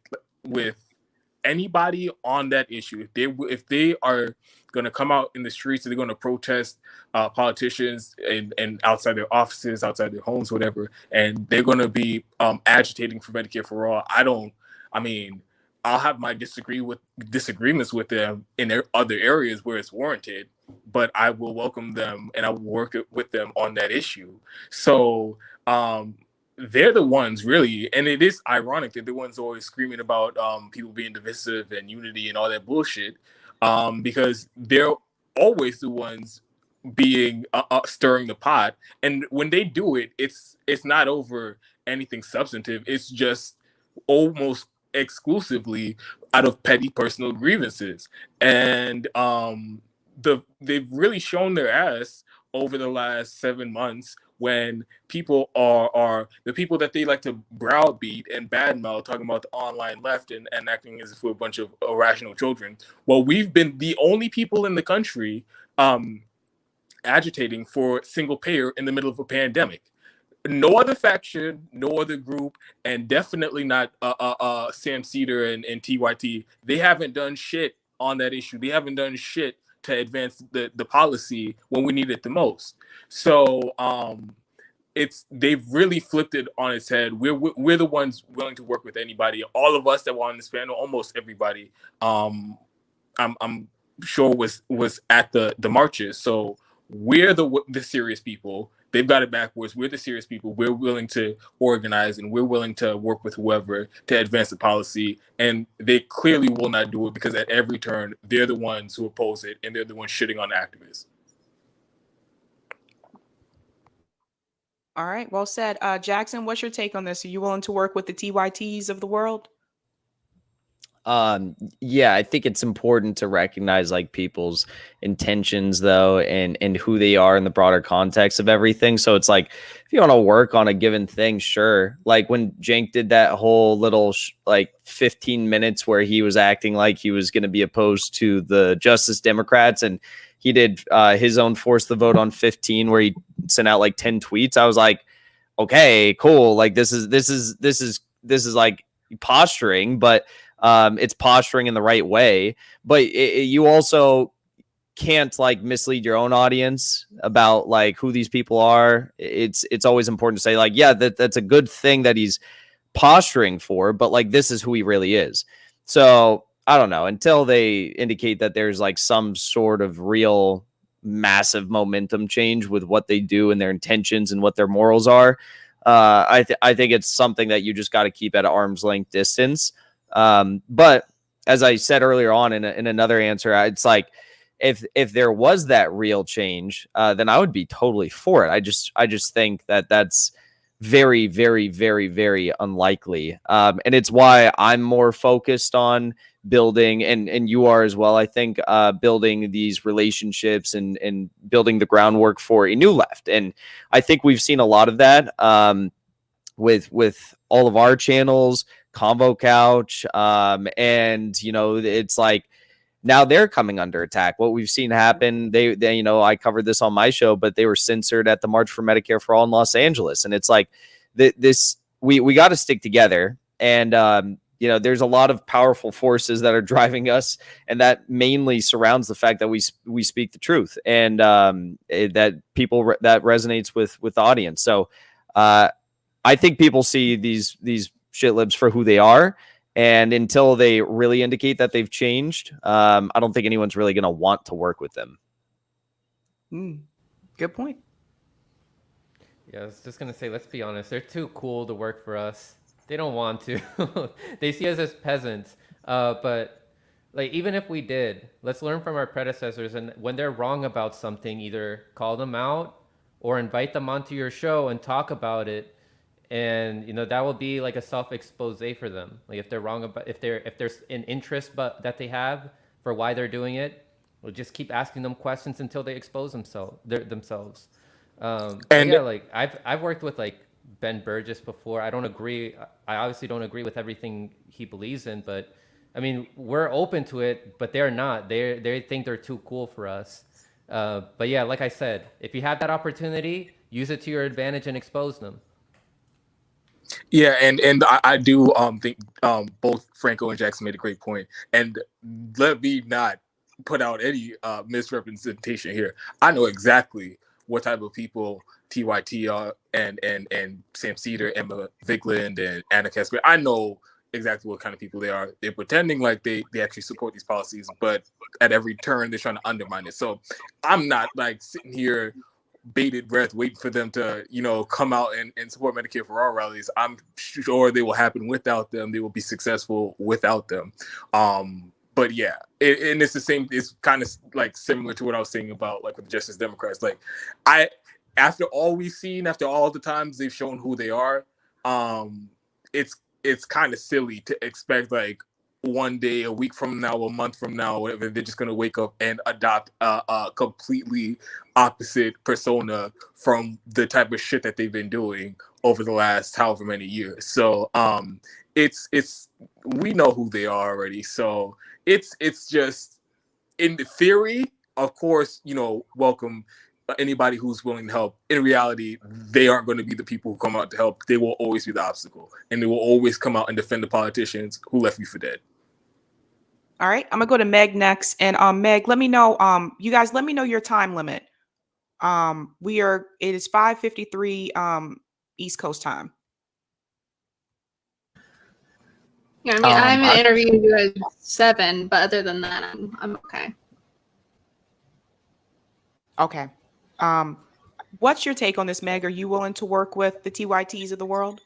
anybody on that issue, if they are going to come out in the streets, they're going to protest politicians and outside their offices, outside their homes, whatever, and they're going to be agitating for Medicare for all. I mean, I'll have my disagreements with them in their other areas where it's warranted, but I will welcome them and I will work with them on that issue. So they're the ones really, and it is ironic that they're the ones always screaming about people being divisive and unity and all that bullshit, because they're always the ones being stirring the pot. And when they do it, it's not over anything substantive. It's just almost exclusively out of petty personal grievances. And they've really shown their ass over the last 7 months when people are the people that they like to browbeat and badmouth, talking about the online left and acting as if we're a bunch of irrational children. Well, we've been the only people in the country agitating for single payer in the middle of a pandemic. No other faction, no other group, and definitely not Sam Cedar and TYT. They haven't done shit on that issue. They haven't done shit to advance the policy when we need it the most. So they've really flipped it on its head. We're the ones willing to work with anybody. All of us that were on this panel, almost everybody, I'm sure was at the marches. So we're the serious people. They've got it backwards. We're the serious people. We're willing to organize and we're willing to work with whoever to advance the policy. And they clearly will not do it because at every turn, they're the ones who oppose it and they're the ones shitting on activists. All right, well said. Jackson, what's your take on this? Are you willing to work with the TYTs of the world? Yeah, I think it's important to recognize like people's intentions though, and who they are in the broader context of everything. So it's like, if you want to work on a given thing, sure. Like when Jank did that whole little like 15 minutes where he was acting like he was going to be opposed to the Justice Democrats, and he did his own force the vote on 15 where he sent out like 10 tweets. I was like, okay, cool. Like this is like posturing, but it's posturing in the right way. But you also can't like mislead your own audience about like who these people are. It's always important to say like, yeah, that's a good thing that he's posturing for, but like this is who he really is. So I don't know, until they indicate that there's like some sort of real massive momentum change with what they do and their intentions and what their morals are. I think it's something that you just got to keep at arm's length distance. But as I said earlier on in another answer, it's like if there was that real change, then I would be totally for it. I just think that that's very, very, very, very unlikely. And it's why I'm more focused on building, and you are as well, I think, building these relationships and building the groundwork for a new left. And I think we've seen a lot of that with all of our channels, Convo Couch, and you know, it's like now they're coming under attack. What we've seen happen, they you know, I covered this on my show, but they were censored at the March for Medicare for All in Los Angeles, and it's like we got to stick together. And you know, there's a lot of powerful forces that are driving us, and that mainly surrounds the fact that we speak the truth, and that people that resonates with the audience. So I think people see these shitlibs for who they are, and until they really indicate that they've changed, I don't think anyone's really going to want to work with them. Good point. Yeah, I was just going to say, let's be honest. They're too cool to work for us. They don't want to. They see us as peasants. But like, even if we did, let's learn from our predecessors. And when they're wrong about something, either call them out or invite them onto your show and talk about it. And you know, that will be like a self-expose for them. Like if they're wrong about, if there's an interest but that they have for why they're doing it, we'll just keep asking them questions until they expose themselves. And yeah, like I've worked with like Ben Burgess before. I obviously don't agree with everything he believes in, but I mean, we're open to it, but they're not. They think they're too cool for us. But yeah, like I said, if you have that opportunity, use it to your advantage and expose them. Yeah, and I do think both Franco and Jackson made a great point. And let me not put out any misrepresentation here. I know exactly what type of people TYT are and Sam Cedar, Emma Vigland, and Anna Casper. I know exactly what kind of people they are. They're pretending like they actually support these policies, but at every turn they're trying to undermine it. So I'm not like sitting here bated breath waiting for them to come out and support Medicare for All rallies. I'm sure they will happen without them. They will be successful without them. But yeah, and it's the same. It's kind of like similar to what I was saying about like with the Justice Democrats. Like after all we've seen, after all the times they've shown who they are, it's kind of silly to expect like one day, a week from now, a month from now, whatever, they're just going to wake up and adopt a completely opposite persona from the type of shit that they've been doing over the last however many years. So it's we know who they are already. So it's just, in the theory, of course, welcome anybody who's willing to help. In reality, they aren't going to be the people who come out to help. They will always be the obstacle, and they will always come out and defend the politicians who left you for dead. All right, I'm gonna go to Meg next, and Meg, let me know. You guys, let me know your time limit. It is 5:53 East Coast time. Yeah, I mean, I'm an interview at 7, but other than that, I'm okay. Okay. What's your take on this, Meg? Are you willing to work with the TYTs of the world?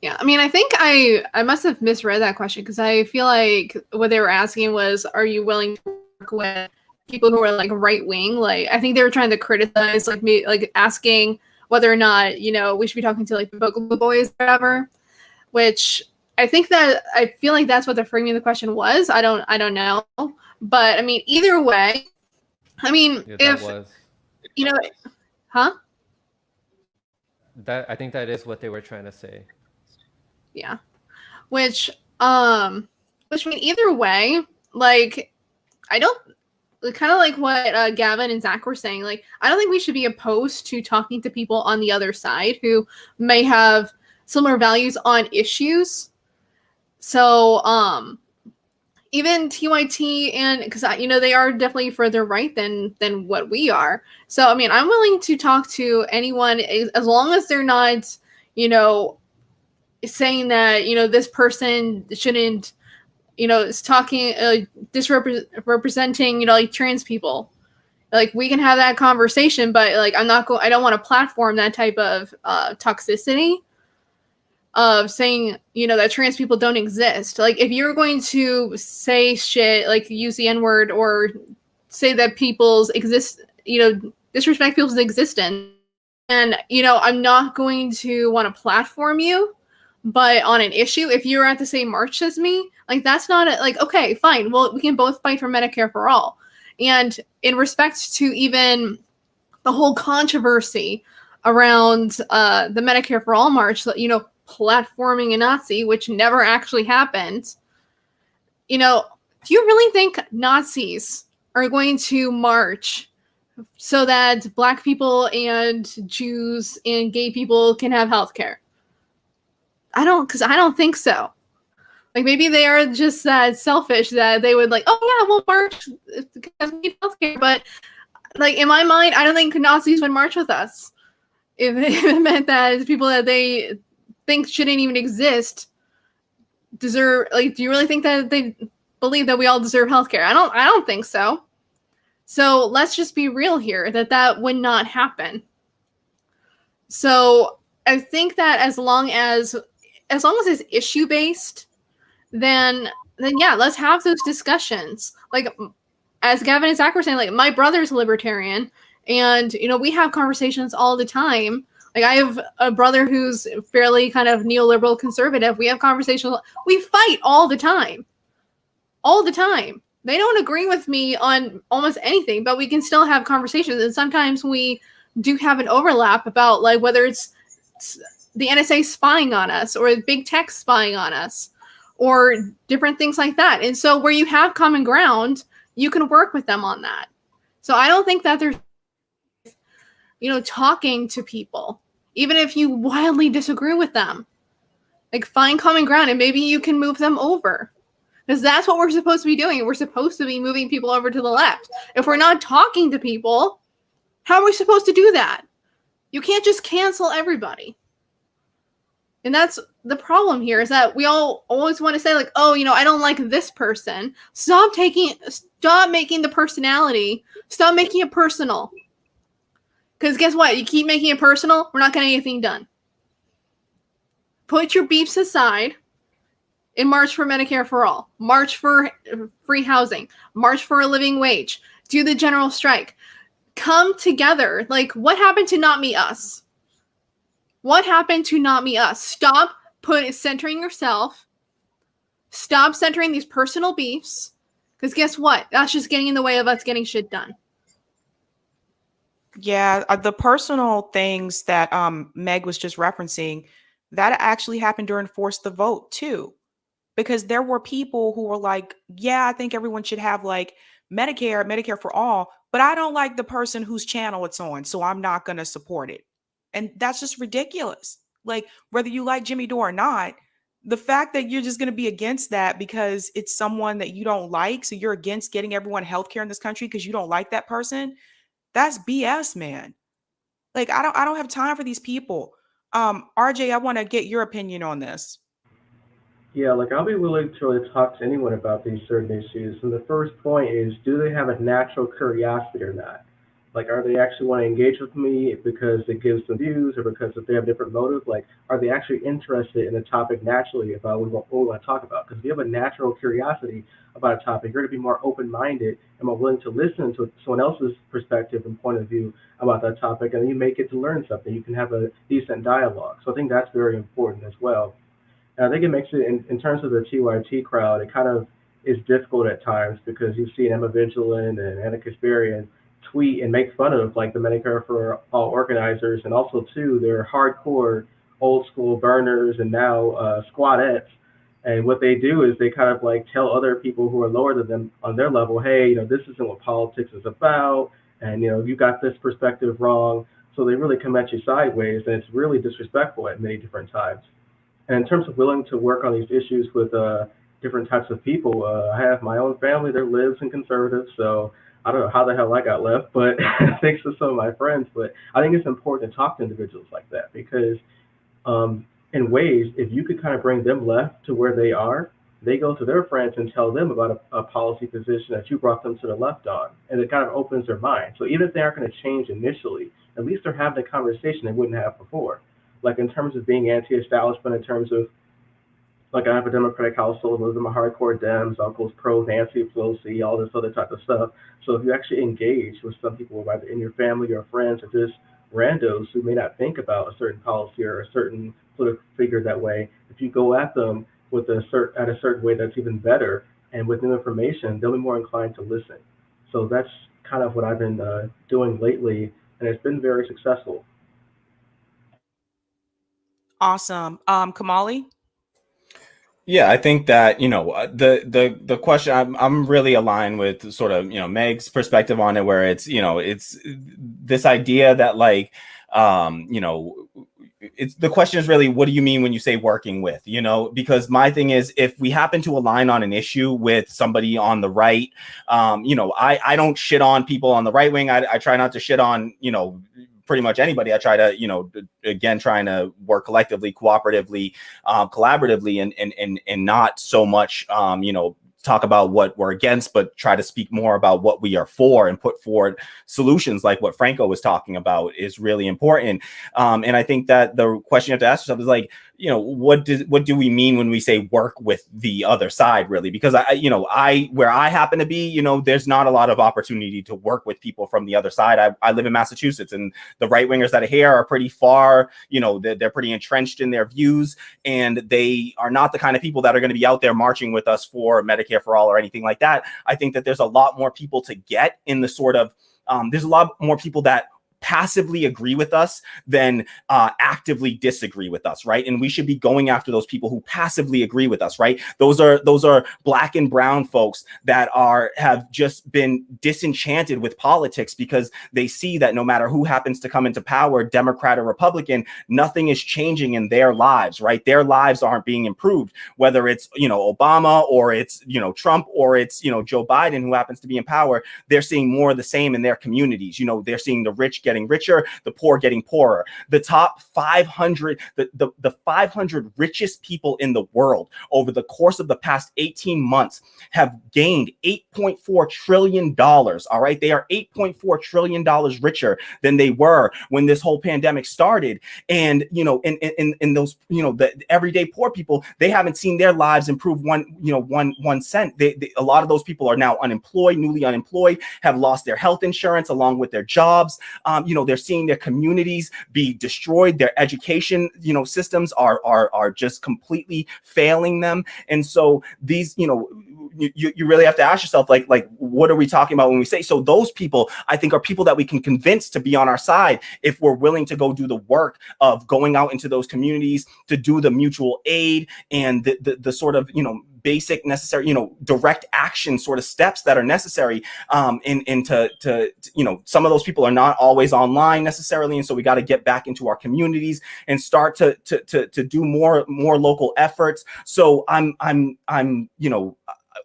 Yeah, I mean, I think I must have misread that question, because I feel like what they were asking was, are you willing to work with people who are like right wing? Like, I think they were trying to criticize like me, like asking whether or not we should be talking to like the vocal boys or whatever. Which I feel like that's what the framing of the question was. I don't know, but I mean, either way, I mean, Yeah, huh? I think that is what they were trying to say. Yeah. Which I mean, either way, like, I don't, kind of like what Gavin and Zach were saying, like, I don't think we should be opposed to talking to people on the other side who may have similar values on issues. So, even TYT, and because they are definitely further right than what we are. So, I mean, I'm willing to talk to anyone as long as they're not, saying that this person shouldn't, is talking representing like trans people. Like, we can have that conversation, but like I don't want to platform that type of toxicity of saying that trans people don't exist. Like, if you're going to say shit like use the N-word or say that people's disrespect people's existence, and I'm not going to want to platform you. But on an issue, if you're at the same march as me, like, that's not okay, fine. Well, we can both fight for Medicare for all. And in respect to even the whole controversy around the Medicare for all march, platforming a Nazi, which never actually happened. Do you really think Nazis are going to march so that Black people and Jews and gay people can have health care? I don't think so. Like, maybe they are just that selfish that they would like, oh yeah, we'll march because we need healthcare. But like, in my mind, I don't think Nazis would march with us if it meant that people that they think shouldn't even exist deserve. Like, do you really think that they believe that we all deserve healthcare? I don't think so. So let's just be real here, that would not happen. So I think that as long as it's issue based, then yeah, let's have those discussions. Like, as Gavin and Zach were saying, like, my brother's libertarian, and we have conversations all the time. Like, I have a brother who's fairly kind of neoliberal conservative. We have conversations. We fight all the time. All the time. They don't agree with me on almost anything, but we can still have conversations. And sometimes we do have an overlap about, like, whether it's the NSA spying on us or big tech spying on us or different things like that. And so where you have common ground, you can work with them on that. So I don't think that there's, talking to people, even if you wildly disagree with them. Like, find common ground, and maybe you can move them over. Because that's what we're supposed to be doing. We're supposed to be moving people over to the left. If we're not talking to people, how are we supposed to do that? You can't just cancel everybody. And that's the problem here, is that we all always want to say, like, oh, I don't like this person. Stop making the personality. Stop making it personal. Because guess what? You keep making it personal, we're not getting anything done. Put your beefs aside and march for Medicare for all. March for free housing. March for a living wage. Do the general strike. Come together. Like, what happened to Not Me Us? What happened to Not Me Us? Stop centering yourself. Stop centering these personal beefs. Because guess what? That's just getting in the way of us getting shit done. Yeah, the personal things that Meg was just referencing, that actually happened during Force the Vote too. Because there were people who were like, yeah, I think everyone should have like Medicare for all, but I don't like the person whose channel it's on, so I'm not going to support it. And that's just ridiculous. Like, whether you like Jimmy Dore or not, the fact that you're just going to be against that because it's someone that you don't like, so you're against getting everyone healthcare in this country because you don't like that person, that's BS, man. Like, I don't have time for these people. RJ, I want to get your opinion on this. Yeah, like I'll be willing to really talk to anyone about these certain issues. And the first point is, do they have a natural curiosity or not? Like, are they actually want to engage with me because it gives them views, or because if they have different motives? Like, are they actually interested in the topic naturally about what we want to talk about? Because if you have a natural curiosity about a topic, you're going to be more open-minded and more willing to listen to someone else's perspective and point of view about that topic, and you may get to learn something. You can have a decent dialogue. So I think that's very important as well. And I think it makes it, in terms of the TYT crowd, it kind of is difficult at times because you see Emma Vigilant and Anna Kasparian tweet and make fun of like the Medicare for All organizers, and also too they're hardcore old school burners and now squadettes. And what they do is they kind of like tell other people who are lower than them on their level, hey, this isn't what politics is about, and you got this perspective wrong. So they really come at you sideways, and it's really disrespectful at many different times. And in terms of willing to work on these issues with different types of people, I have my own family. They're libs and conservatives, so I don't know how the hell I got left, but thanks to some of my friends. But I think it's important to talk to individuals like that because, in ways, if you could kind of bring them left to where they are, they go to their friends and tell them about a policy position that you brought them to the left on, and it kind of opens their mind. So even if they aren't going to change initially, at least they're having a conversation they wouldn't have before. Like in terms of being anti-establishment, in terms of like I have a Democratic household, those are my hardcore Dems, uncles pro Nancy Pelosi, all this other type of stuff. So if you actually engage with some people, whether in your family or friends or just randos who may not think about a certain policy or a certain political figure that way, if you go at them with a certain way that's even better and with new information, they'll be more inclined to listen. So that's kind of what I've been doing lately, and it's been very successful. Awesome. Kamali? Yeah, I think that the question, I'm really aligned with sort of Meg's perspective on it, where it's this idea that like it's the question is really, what do you mean when you say working with, because my thing is, if we happen to align on an issue with somebody on the right, I don't shit on people on the right wing. I try not to shit on pretty much anybody. I try to, again, trying to work collectively, cooperatively, collaboratively, and not so much, talk about what we're against, but try to speak more about what we are for and put forward solutions like what Franco was talking about is really important. And I think that the question you have to ask yourself is like, what do we mean when we say work with the other side, really? Because where I happen to be, there's not a lot of opportunity to work with people from the other side. I live in Massachusetts, and the right wingers that are here are pretty far, they're pretty entrenched in their views, and they are not the kind of people that are going to be out there marching with us for Medicare for all or anything like that. I think that there's a lot more people to get in the sort of, there's a lot more people that passively agree with us than actively disagree with us, right? And we should be going after those people who passively agree with us, right? Those are black and brown folks that have just been disenchanted with politics because they see that no matter who happens to come into power, Democrat or Republican, nothing is changing in their lives, right? Their lives aren't being improved, whether it's, Obama or it's, Trump or it's, Joe Biden who happens to be in power. They're seeing more of the same in their communities. They're seeing the rich getting richer, the poor getting poorer. The top 500, the 500 richest people in the world over the course of the past 18 months have gained $8.4 trillion. All right. They are $8.4 trillion richer than they were when this whole pandemic started. And, in those, the everyday poor people, they haven't seen their lives improve one cent. A lot of those people are now unemployed, newly unemployed, have lost their health insurance along with their jobs. They're seeing their communities be destroyed. Their education, systems are just completely failing them. And so these, you really have to ask yourself, like, what are we talking about when we say so? Those people, I think, are people that we can convince to be on our side if we're willing to go do the work of going out into those communities to do the mutual aid and the sort of, basic necessary, direct action sort of steps that are necessary. Some of those people are not always online necessarily. And so we got to get back into our communities and start to do more local efforts. So I'm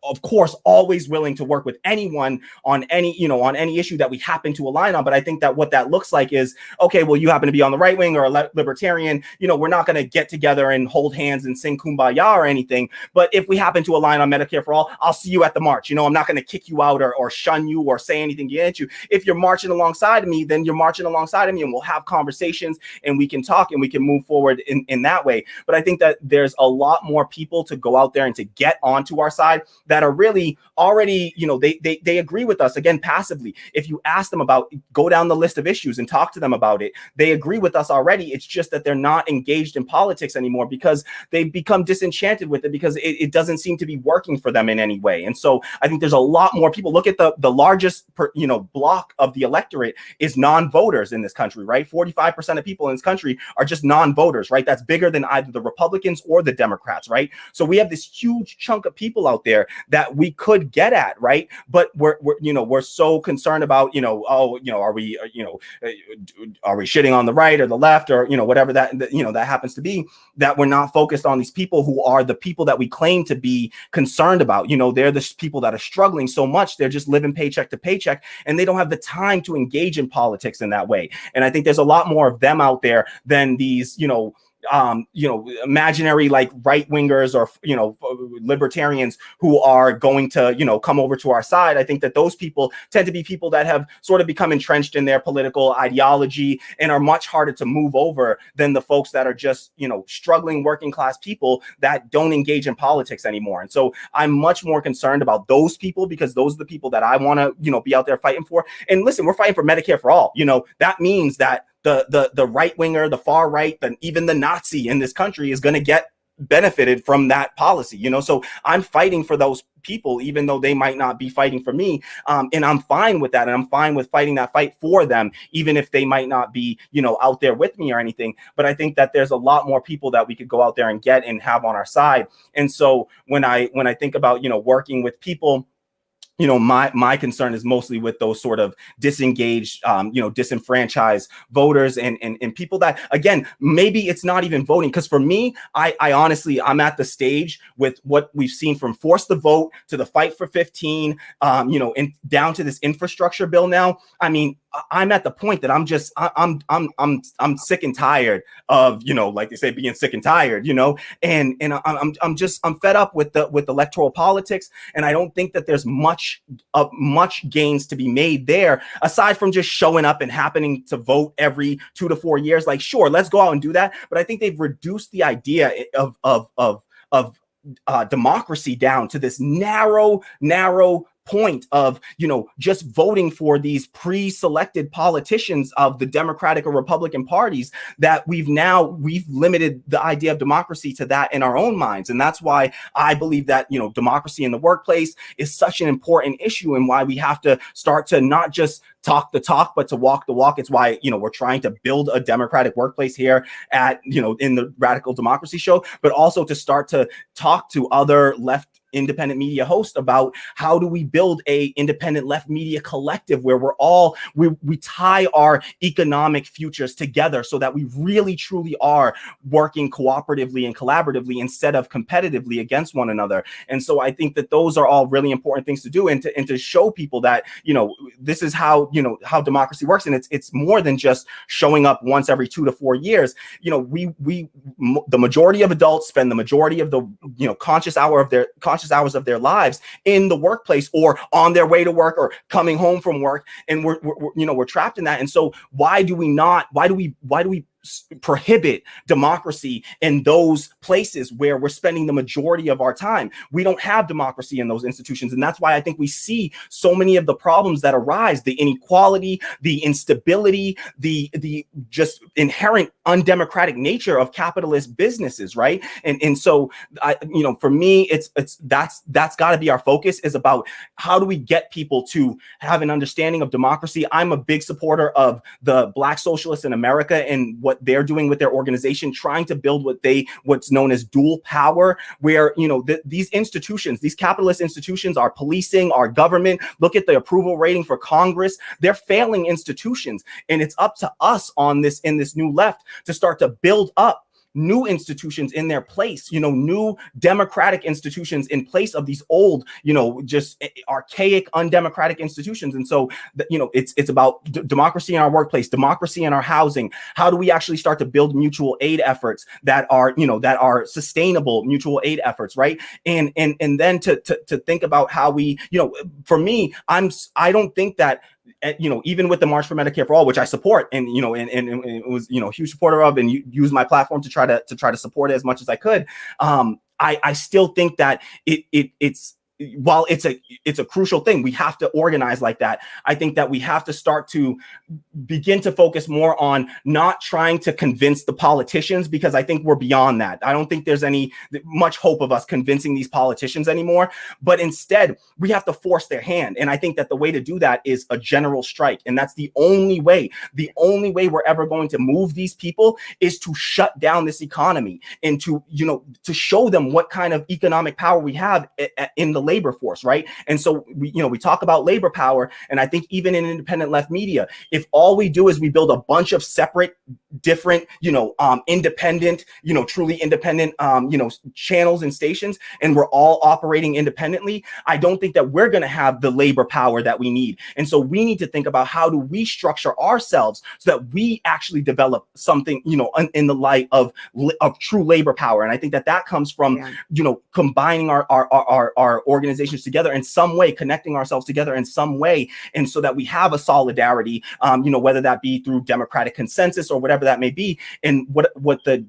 of course, always willing to work with anyone on any issue that we happen to align on. But I think that what that looks like is, okay, well, you happen to be on the right wing or a libertarian, we're not going to get together and hold hands and sing Kumbaya or anything. But if we happen to align on Medicare for all, I'll see you at the march. I'm not going to kick you out or shun you or say anything against you. If you're marching alongside of me, then you're marching alongside of me and we'll have conversations and we can talk and we can move forward in that way. But I think that there's a lot more people to go out there and to get onto our side that are really already, they agree with us, again, passively. If you ask them about, go down the list of issues and talk to them about it, they agree with us already. It's just that they're not engaged in politics anymore because they've become disenchanted with it because it doesn't seem to be working for them in any way. And so I think there's a lot more people. Look at the largest, block of the electorate is non-voters in this country, right? 45% of people in this country are just non-voters, right? That's bigger than either the Republicans or the Democrats, right? So we have this huge chunk of people out there that we could get at, right? But we're so concerned about, are we shitting on the right or the left or, whatever that happens to be, that we're not focused on these people who are the people that we claim to be concerned about. They're the people that are struggling so much. They're just living paycheck to paycheck and they don't have the time to engage in politics in that way. And I think there's a lot more of them out there than these, imaginary like right wingers or libertarians who are going to come over to our side. I think that those people tend to be people that have sort of become entrenched in their political ideology and are much harder to move over than the folks that are just struggling working class people that don't engage in politics anymore. And so I'm much more concerned about those people because those are the people that I want to be out there fighting for. And listen, we're fighting for Medicare for all. That means that the right winger, the far right, then even the Nazi in this country is going to get benefited from that policy. So I'm fighting for those people, even though they might not be fighting for me. And I'm fine with that. And I'm fine with fighting that fight for them, even if they might not be, out there with me or anything. But I think that there's a lot more people that we could go out there and get and have on our side. And so when I think about, working with people, my concern is mostly with those sort of disengaged, disenfranchised voters and people that, again, maybe it's not even voting. Because for me, I honestly, I'm at the stage with what we've seen from Force the Vote to the Fight for 15, and down to this infrastructure bill now. I mean, I'm at the point that I'm sick and tired of, like they say, being sick and tired, and I'm fed up with electoral politics. And I don't think that there's much gains to be made there, aside from just showing up and happening to vote every 2 to 4 years. Like, sure, let's go out and do that. But I think they've reduced the idea of democracy down to this narrow point of, just voting for these pre-selected politicians of the Democratic or Republican parties that we've limited the idea of democracy to that in our own minds. And that's why I believe that, democracy in the workplace is such an important issue, and why we have to start to not just talk the talk, but to walk the walk. It's why, we're trying to build a democratic workplace here at, in the Radical Democracy Show, but also to start to talk to other left independent media host about how do we build a independent left media collective where we tie our economic futures together so that we really truly are working cooperatively and collaboratively instead of competitively against one another. And so I think that those are all really important things to do, and to show people that, this is how, how democracy works. And it's more than just showing up once every 2 to 4 years. The majority of adults spend the majority of the, conscious hours of their lives in the workplace or on their way to work or coming home from work. And we're trapped in that. And so why do we prohibit democracy in those places where we're spending the majority of our time? We don't have democracy in those institutions. And that's why I think we see so many of the problems that arise, the inequality, the instability, the just inherent undemocratic nature of capitalist businesses, right? And so for me, that's got to be our focus, is about how do we get people to have an understanding of democracy. I'm a big supporter of the Black socialists in America and what they're doing with their organization, trying to build what's known as dual power, where these institutions, these capitalist institutions, our policing, our government, look at the approval rating for Congress, they're failing institutions. And it's up to us in this new left to start to build up new institutions in their place, new democratic institutions in place of these old, just archaic, undemocratic institutions. And so, it's about democracy in our workplace, democracy in our housing. How do we actually start to build mutual aid efforts that are sustainable mutual aid efforts, right? And then to think about how we, for me, I don't think that, even with the March for Medicare for All, which I support, and it was a huge supporter of, and use my platform to try to support it as much as I could. I still think that it's while it's a crucial thing, we have to organize like that. I think that we have to start to begin to focus more on not trying to convince the politicians, because I think we're beyond that. I don't think there's much hope of us convincing these politicians anymore, but instead we have to force their hand. And I think that the way to do that is a general strike. And that's the only way we're ever going to move these people, is to shut down this economy and to show them what kind of economic power we have in the labor force, right? And so we talk about labor power, and I think even in independent left media, if all we do is we build a bunch of separate, different, independent, truly independent, channels and stations, and we're all operating independently, I don't think that we're going to have the labor power that we need. And so we need to think about how do we structure ourselves so that we actually develop something, in the light of true labor power. And I think that comes from, combining our organizations together in some way, connecting ourselves together in some way, and so that we have a solidarity, whether that be through democratic consensus or whatever that may be. And what the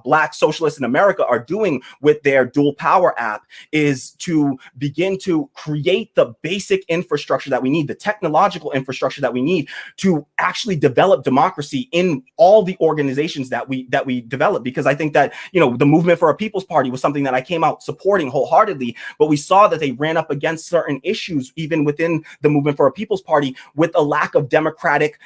Black socialists in America are doing with their dual power app is to begin to create the basic infrastructure that we need, the technological infrastructure that we need to actually develop democracy in all the organizations that we develop. Because I think that, the Movement for a People's Party was something that I came out supporting wholeheartedly, but we saw that they ran up against certain issues even within the Movement for a People's Party, with a lack of democratic,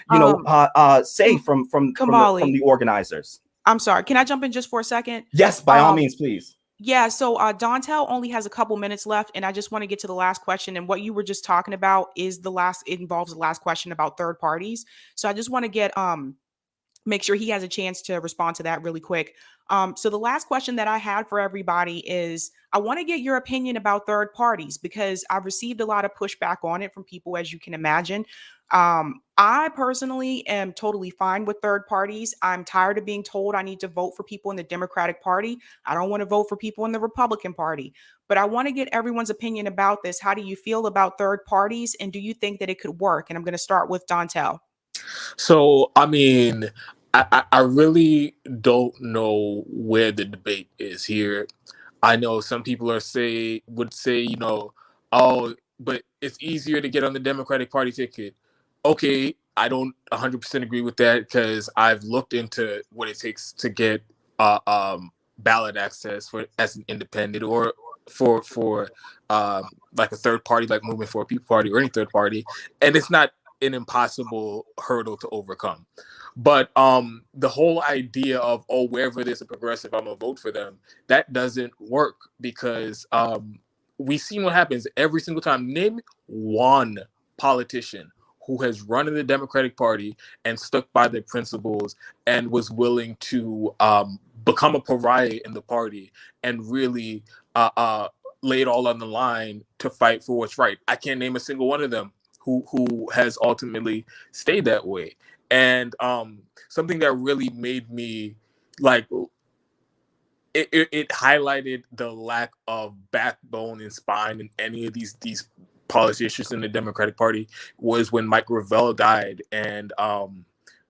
say from the organizers. I'm sorry. Can I jump in just for a second? Yes, by all means, please. Yeah, so Dontel only has a couple minutes left, and I just want to get to the last question. And what you were just talking about involves the last question about third parties. So I just want to get make sure he has a chance to respond to that really quick. So the last question that I had for everybody is, I want to get your opinion about third parties, because I've received a lot of pushback on it from people, as you can imagine. I personally am totally fine with third parties. I'm tired of being told I need to vote for people in the Democratic Party. I don't want to vote for people in the Republican Party. But I want to get everyone's opinion about this. How do you feel about third parties, and do you think that it could work? And I'm going to start with Dontel. So, I mean, I really don't know where the debate is here. I know some people would say, oh, but it's easier to get on the Democratic Party ticket. Okay, I don't 100% agree with that because I've looked into what it takes to get uh, um, ballot access for as an independent or for like a third party, like Movement for a People Party or any third party, and it's not an impossible hurdle to overcome. But the whole idea of, oh, wherever there's a progressive, I'm gonna vote for them, that doesn't work because we've seen what happens every single time. Name one politician who has run in the Democratic Party and stuck by their principles and was willing to become a pariah in the party and really lay it all on the line to fight for what's right. I can't name a single one of them who has ultimately stayed that way. And something that really made me like it highlighted the lack of backbone and spine in any of these politicians in the Democratic Party was when Mike Gravel died, and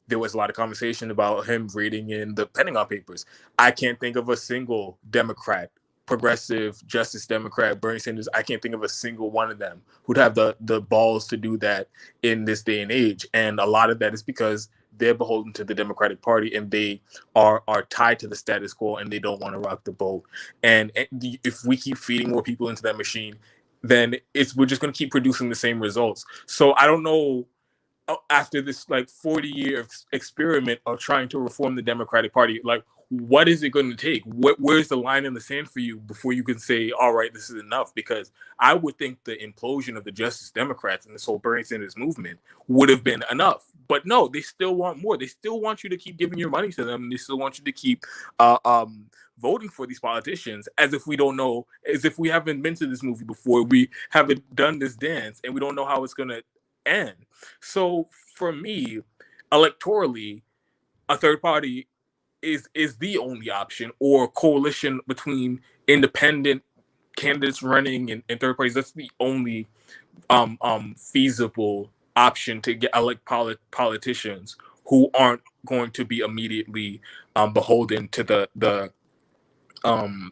there was a lot of conversation about him reading in the Pentagon Papers. I can't think of a single Democrat, progressive Justice Democrat, Bernie Sanders. I can't think of a single one of them who'd have the balls to do that in this day and age. And a lot of that is because they're beholden to the Democratic Party and they are tied to the status quo and they don't want to rock the boat. And if we keep feeding more people into that machine, then we're just going to keep producing the same results. So I don't know, after this like 40-year experiment of trying to reform the Democratic Party, like what is it going to take? Where's the line in the sand for you before you can say, all right, this is enough? Because I would think the implosion of the Justice Democrats and this whole Bernie Sanders movement would have been enough. But no, they still want more. They still want you to keep giving your money to them. They still want you to keep voting for these politicians as if we don't know, as if we haven't been to this movie before. We haven't done this dance and we don't know how it's going to end. So for me, electorally, a third party is the only option, or coalition between independent candidates running and third parties. That's the only feasible option to get elect politicians who aren't going to be immediately beholden to the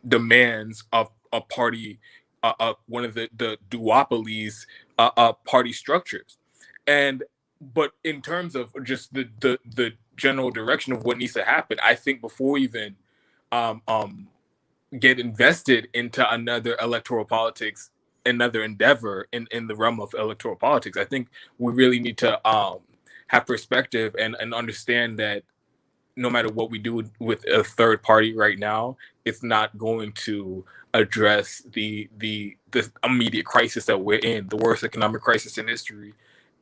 demands of a party, one of the duopolies party structures. And but in terms of just the general direction of what needs to happen, I think before we even get invested into another electoral politics, another endeavor in the realm of electoral politics, I think we really need to have perspective and understand that no matter what we do with a third party right now, it's not going to address the immediate crisis that we're in, the worst economic crisis in history,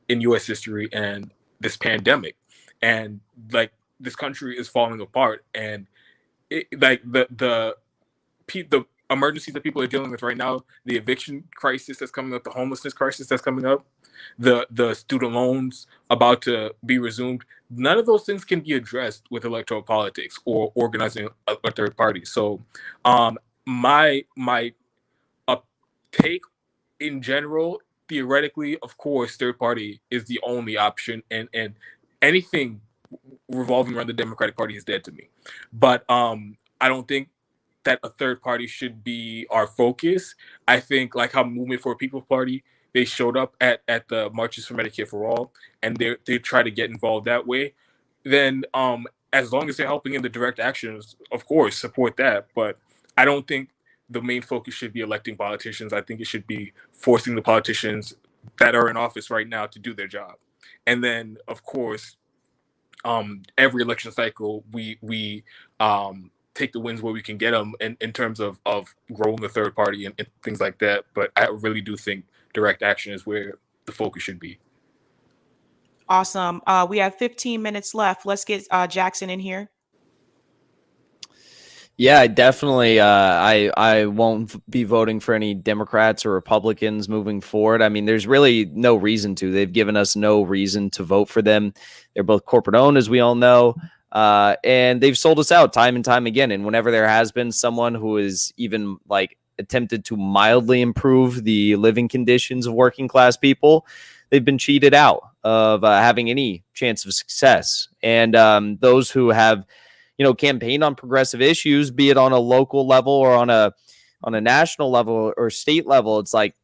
in U.S. history, and this pandemic. And like this country is falling apart, and like the emergencies that people are dealing with right now, the eviction crisis that's coming up, the homelessness crisis that's coming up, the student loans about to be resumed, none of those things can be addressed with electoral politics or organizing a third party. So my take in general, theoretically, of course, third party is the only option, and anything revolving around the Democratic Party is dead to me. But I don't think that a third party should be our focus. I think like how Movement for a People Party, they showed up at the marches for Medicare for All, and they try to get involved that way. Then as long as they're helping in the direct actions, of course, support that. But I don't think the main focus should be electing politicians. I think it should be forcing the politicians that are in office right now to do their job. And then, of course, every election cycle, we take the wins where we can get them in terms of growing the third party and things like that. But I really do think direct action is where the focus should be. Awesome. We have 15 minutes left. Let's get Jackson in here. Yeah, definitely. I won't be voting for any Democrats or Republicans moving forward. I mean, there's really no reason to. They've given us no reason to vote for them. They're both corporate owned, as we all know, and they've sold us out time and time again. And whenever there has been someone who is even like attempted to mildly improve the living conditions of working class people, they've been cheated out of having any chance of success. And those who have campaign on progressive issues, be it on a local level or on a on a national level or state level, it's like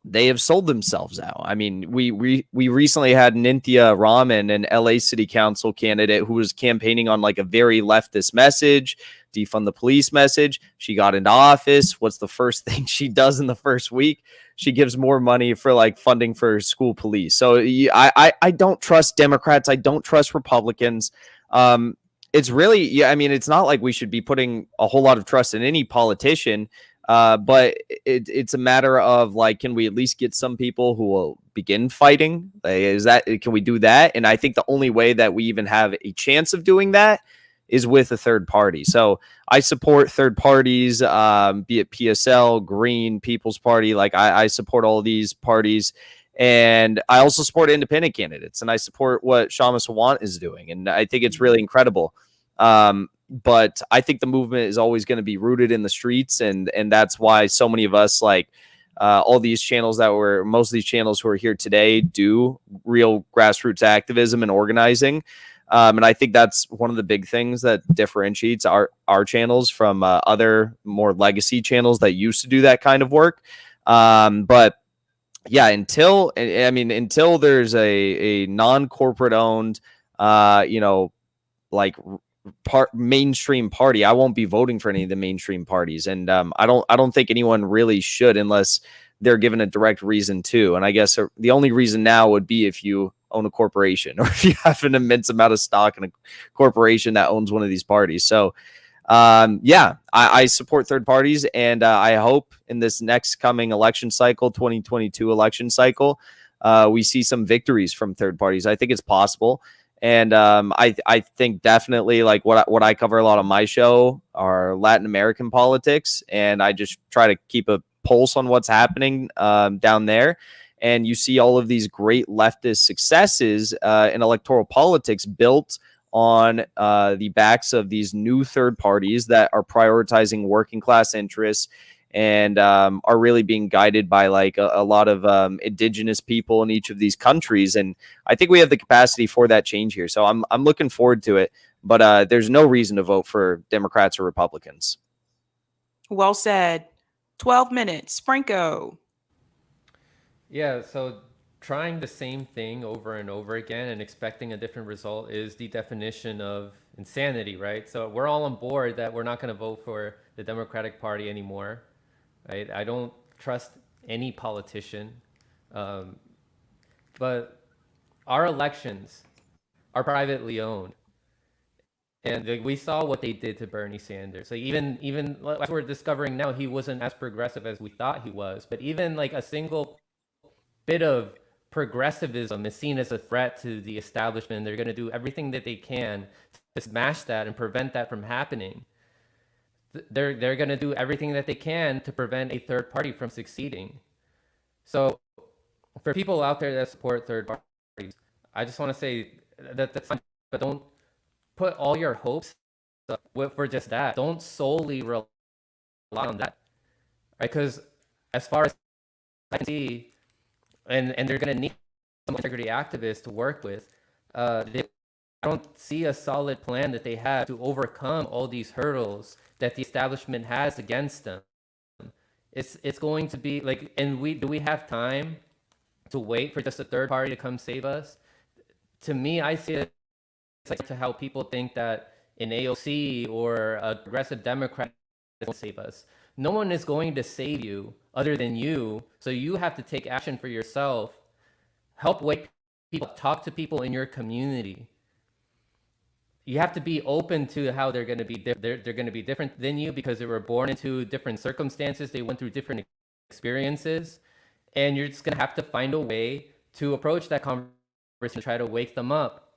they have sold themselves out. I mean, we recently had Nithya Raman, an LA City Council candidate, who was campaigning on like a very leftist message, defund the police message. She got into office. What's the first thing she does in the first week? She gives more money for like funding for school police. So I don't trust Democrats. I don't trust Republicans. It's really, yeah, I mean, it's not like we should be putting a whole lot of trust in any politician. But it's a matter of like, can we at least get some people who will begin fighting? Can we do that? And I think the only way that we even have a chance of doing that is with a third party. So I support third parties, be it PSL, Green, People's Party. Like I support all of these parties. And I also support independent candidates, and I support what Shama Sawant is doing. And I think it's really incredible. But I think the movement is always going to be rooted in the streets, and that's why so many of us, like all these channels most of these channels who are here today, do real grassroots activism and organizing. And I think that's one of the big things that differentiates our channels from other more legacy channels that used to do that kind of work. But yeah, until there's a non-corporate owned, like mainstream party, I won't be voting for any of the mainstream parties. And I don't think anyone really should unless they're given a direct reason to. And I guess the only reason now would be if you own a corporation or if you have an immense amount of stock in a corporation that owns one of these parties. So I support third parties, and I hope in this next coming election cycle, 2022 election cycle, we see some victories from third parties. I think it's possible. And I think definitely, like what I cover a lot on my show are Latin American politics, and I just try to keep a pulse on what's happening down there. And you see all of these great leftist successes in electoral politics built on the backs of these new third parties that are prioritizing working class interests and are really being guided by like a lot of indigenous people in each of these countries. And I think we have the capacity for that change here. So I'm looking forward to it. But there's no reason to vote for Democrats or Republicans. Well said. 12 minutes. Franco. Yeah, so trying the same thing over and over again and expecting a different result is the definition of insanity, right? So we're all on board that we're not going to vote for the Democratic Party anymore, right? I don't trust any politician. But our elections are privately owned. And we saw what they did to Bernie Sanders. Like even as we're discovering now, he wasn't as progressive as we thought he was. But even like a single bit of progressivism is seen as a threat to the establishment. They're going to do everything that they can to smash that and prevent that from happening. They're going to do everything that they can to prevent a third party from succeeding. So for people out there that support third parties, I just want to say that's fine, but don't put all your hopes for just that. Don't solely rely on that, right? Because as far as I can see, and they're going to need some integrity activists to work with, I don't see a solid plan that they have to overcome all these hurdles that the establishment has against them. It's going to be like, and do we have time to wait for just a third party to come save us? To me, I see it like to how people think that an AOC or a progressive Democrat will save us. No one is going to save you other than you. So you have to take action for yourself. Help wake people, talk to people in your community. You have to be open to how they're going to be. They're going to be different than you because they were born into different circumstances. They went through different experiences, and you're just going to have to find a way to approach that conversation, try to wake them up.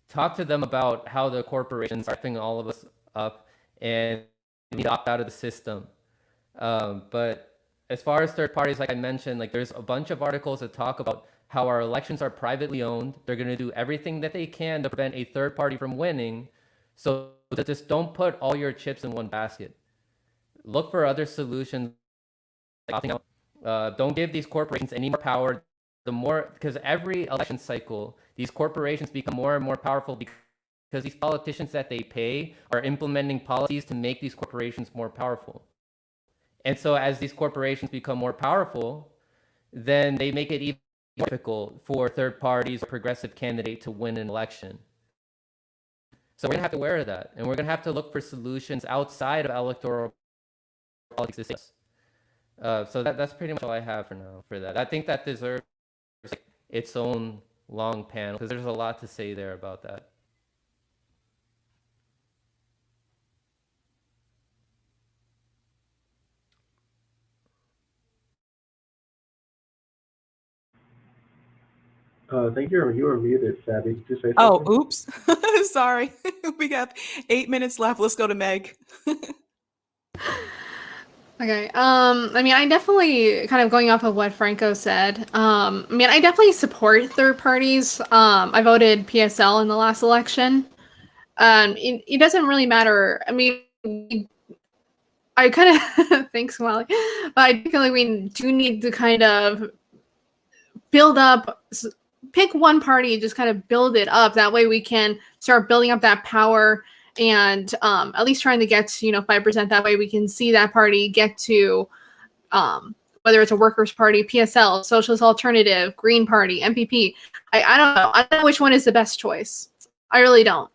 Talk to them about how the corporations are effing all of us up and we need to opt out of the system. But as far as third parties, like I mentioned, like there's a bunch of articles that talk about how our elections are privately owned. They're going to do everything that they can to prevent a third party from winning. So that just don't put all your chips in one basket. Look for other solutions. Like opting out. Don't give these corporations any more power. Because every election cycle, these corporations become more and more powerful because these politicians that they pay are implementing policies to make these corporations more powerful. And so as these corporations become more powerful, then they make it even more difficult for third parties or progressive candidate to win an election. So we're gonna have to be aware of that, and we're gonna have to look for solutions outside of electoral politics. So that's pretty much all I have for now for that. I think that deserves its own long panel because there's a lot to say there about that. Thank you. You were muted, Sabby. Did you say Oh, something? oops. Sorry. We got 8 minutes left. Let's go to Meg. Okay. I mean, I definitely kind of going off of what Franco said. I mean, I definitely support third parties. I voted PSL in the last election. It doesn't really matter. I mean, I kind of thanks, Wally. But I feel like we do need to kind of build up, pick one party, just kind of build it up. That way we can start building up that power and at least trying to get to, 5%. That way we can see that party get to whether it's a workers' party, PSL, Socialist Alternative, Green Party, MPP. I don't know. I don't know which one is the best choice. I really don't.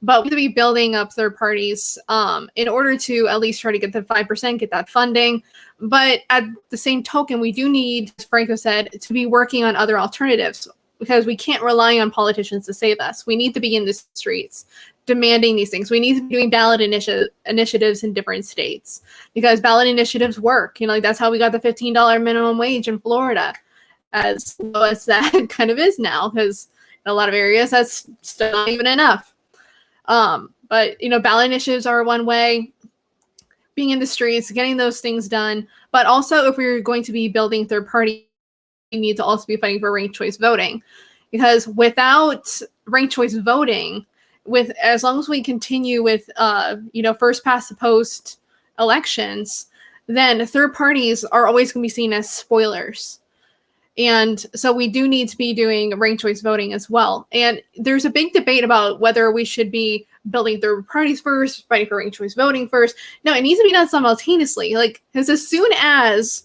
But we have to be building up third parties in order to at least try to get the 5%, get that funding. But at the same token, we do need, as Franco said, to be working on other alternatives because we can't rely on politicians to save us. We need to be in the streets demanding these things. We need to be doing ballot initiatives in different states because ballot initiatives work. That's how we got the $15 minimum wage in Florida, as low as that kind of is now, because in a lot of areas that's still not even enough. But ballot initiatives are one way, being in the streets, getting those things done. But also, if we're going to be building third party, we need to also be fighting for ranked choice voting, because without ranked choice voting, as long as we continue with first past the post elections, then third parties are always going to be seen as spoilers. And so we do need to be doing ranked choice voting as well. And there's a big debate about whether we should be building third parties first, fighting for ranked choice voting first. No, it needs to be done simultaneously. Because as soon as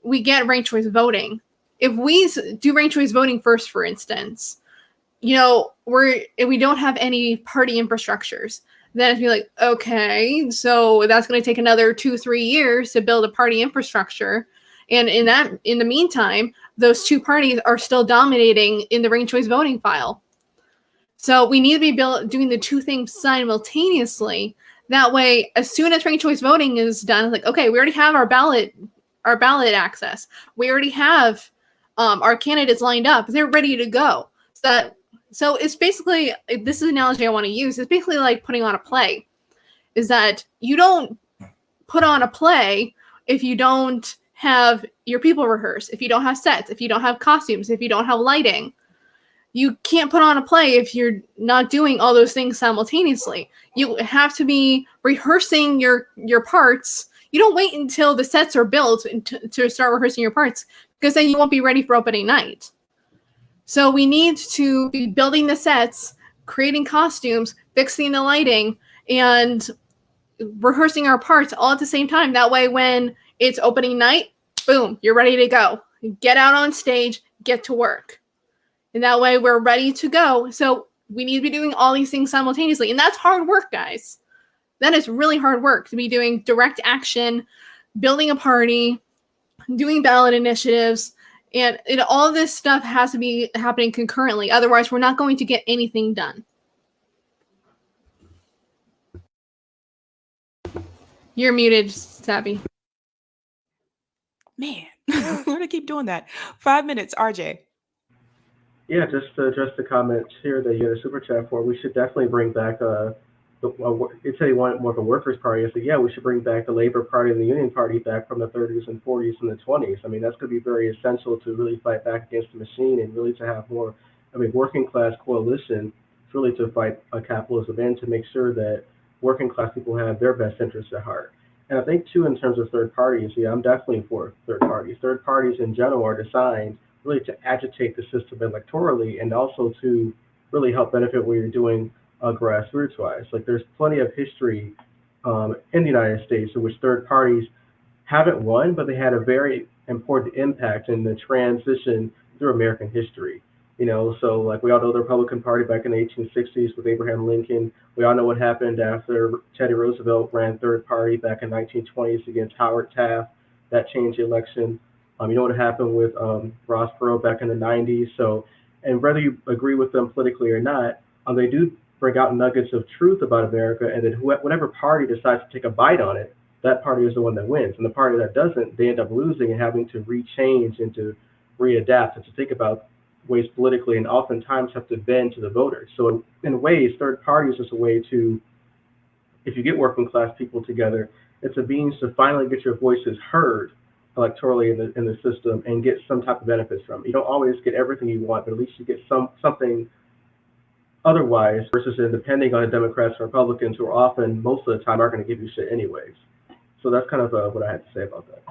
we get ranked choice voting, if we do ranked choice voting first, for instance, if we don't have any party infrastructures, then it'd be like, okay, so that's going to take another 2-3 years to build a party infrastructure. And in the meantime, those two parties are still dominating in the ranked choice voting file. So we need to be doing the two things simultaneously. That way, as soon as ranked choice voting is done, it's like, okay, we already have our ballot access. We already have our candidates lined up. They're ready to go. So it's basically, this is an analogy I want to use. It's basically like putting on a play. Is that you don't put on a play if you don't have your people rehearse, if you don't have sets, if you don't have costumes, if you don't have lighting. You can't put on a play if you're not doing all those things simultaneously. You have to be rehearsing your parts. You don't wait until the sets are built to start rehearsing your parts, because then you won't be ready for opening night. So we need to be building the sets, creating costumes, fixing the lighting, and rehearsing our parts all at the same time. That way, when it's opening night, boom, you're ready to go. Get out on stage, get to work. And that way we're ready to go. So we need to be doing all these things simultaneously. And that's hard work, guys. That is really hard work to be doing direct action, building a party, doing ballot initiatives. And all this stuff has to be happening concurrently. Otherwise, we're not going to get anything done. You're muted, Sabby. Man, we're going to keep doing that. 5 minutes, RJ. Yeah, just to address the comments here that you had a super chat for, we should definitely bring back it's say you want more of a workers' party. I said, yeah, we should bring back the Labor Party and the Union Party back from the 30s and 40s and the 20s. I mean, that's going to be very essential to really fight back against the machine and really to have more, working class coalition, really to fight capitalism and to make sure that working class people have their best interests at heart. And I think, too, in terms of third parties, yeah, I'm definitely for third parties. Third parties in general are designed really to agitate the system electorally and also to really help benefit what you're doing grassroots-wise. Like there's plenty of history in the United States in which third parties haven't won, but they had a very important impact in the transition through American history. So like we all know the Republican Party back in the 1860s with Abraham Lincoln. We all know what happened after Teddy Roosevelt ran third party back in 1920s against Howard Taft. That changed the election. You know what happened with Ross Perot back in the 90s. So, and whether you agree with them politically or not, they do bring out nuggets of truth about America, and then whatever party decides to take a bite on it, that party is the one that wins. And the party that doesn't, they end up losing and having to rechange and to readapt and to think about ways politically, and oftentimes have to bend to the voters. So in ways, third party is just a way to, if you get working class people together, it's a means to finally get your voices heard electorally in the system and get some type of benefits from it. You don't always get everything you want, but at least you get something otherwise, versus depending on the Democrats and Republicans, who are often, most of the time, aren't going to give you shit anyways. So that's kind of what I had to say about that.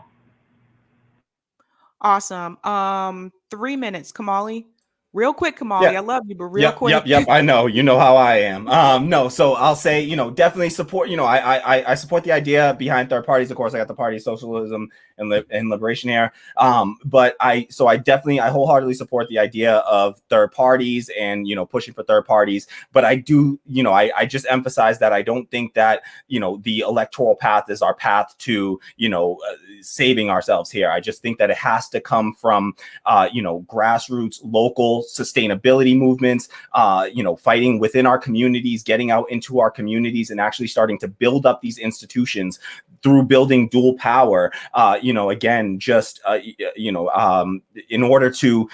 Awesome. 3 minutes, Kamali. Real quick, Kamali. I love you, but real quick. Yep. I know. You know how I am. No. So I'll say, definitely support. I support the idea behind third parties. Of course, I got the Party of Socialism and Liberation here. But I wholeheartedly support the idea of third parties and pushing for third parties. But I do, I just emphasize that I don't think that the electoral path is our path to saving ourselves here. I just think that it has to come from grassroots, local sustainability movements, fighting within our communities, getting out into our communities and actually starting to build up these institutions through building dual power, again, just, in order to,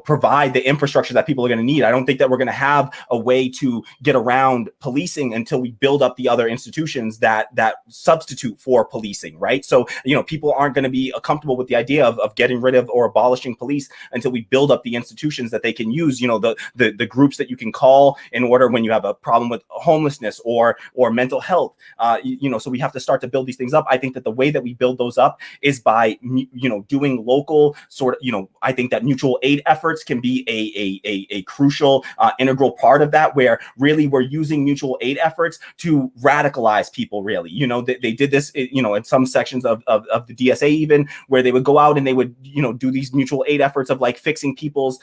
provide the infrastructure that people are going to need. I don't think that we're going to have a way to get around policing until we build up the other institutions that substitute for policing, right? So, people aren't going to be comfortable with the idea of getting rid of or abolishing police until we build up the institutions that they can use, the groups that you can call in order when you have a problem with homelessness or mental health, so we have to start to build these things up. I think that the way that we build those up is by, doing local sort of, I think that mutual aid efforts can be a crucial, integral part of that, where really we're using mutual aid efforts to radicalize people, really. They did this, in some sections of the DSA, even, where they would go out and they would, do these mutual aid efforts of like fixing people's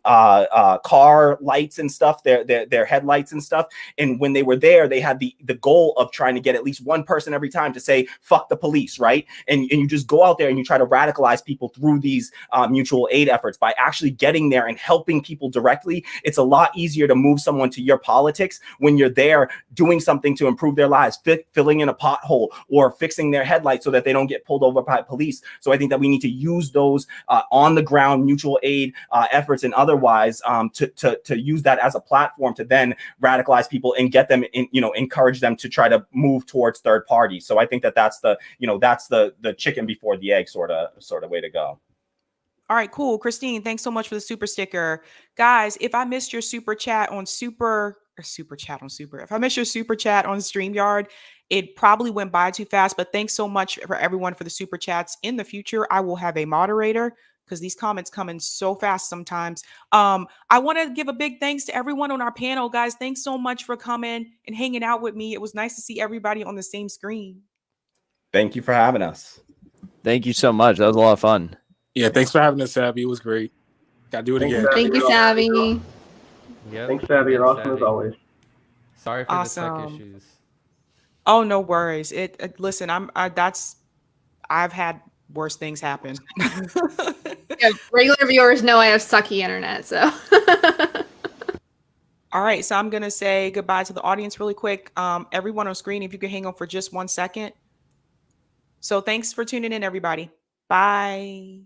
car lights and stuff, their headlights and stuff. And when they were there, they had the goal of trying to get at least one person every time to say, fuck the police, right? And you just go out there and you try to radicalize people through these mutual aid efforts by actually getting there and helping people directly. It's a lot easier to move someone to your politics when you're there doing something to improve their lives, filling in a pothole or fixing their headlights so that they don't get pulled over by police. So I think that we need to use those on the ground mutual aid efforts and otherwise to use that as a platform to then radicalize people and get them in, encourage them to try to move towards third parties. So I think that that's the chicken before the egg sort of way to go. All right, cool. Christine, thanks so much for the super sticker. Guys, if I missed your super chat on if I missed your super chat on StreamYard, it probably went by too fast, but thanks so much for everyone for the super chats. In the future, I will have a moderator because these comments come in so fast sometimes. I want to give a big thanks to everyone on our panel, guys. Thanks so much for coming and hanging out with me. It was nice to see everybody on the same screen. Thank you for having us. Thank you so much. That was a lot of fun. Yeah, thanks for having us, Sabby. It was great. Gotta do it again. Thank you, Sabby. Yep. Thanks, Sabby. You're awesome as always. Sorry for Awesome. the tech issues. Oh, no worries. Listen, I've had worse things happen. Yeah, regular viewers know I have sucky internet, so. All right, so I'm gonna say goodbye to the audience really quick. Everyone on screen, if you could hang on for just 1 second. So thanks for tuning in, everybody. Bye.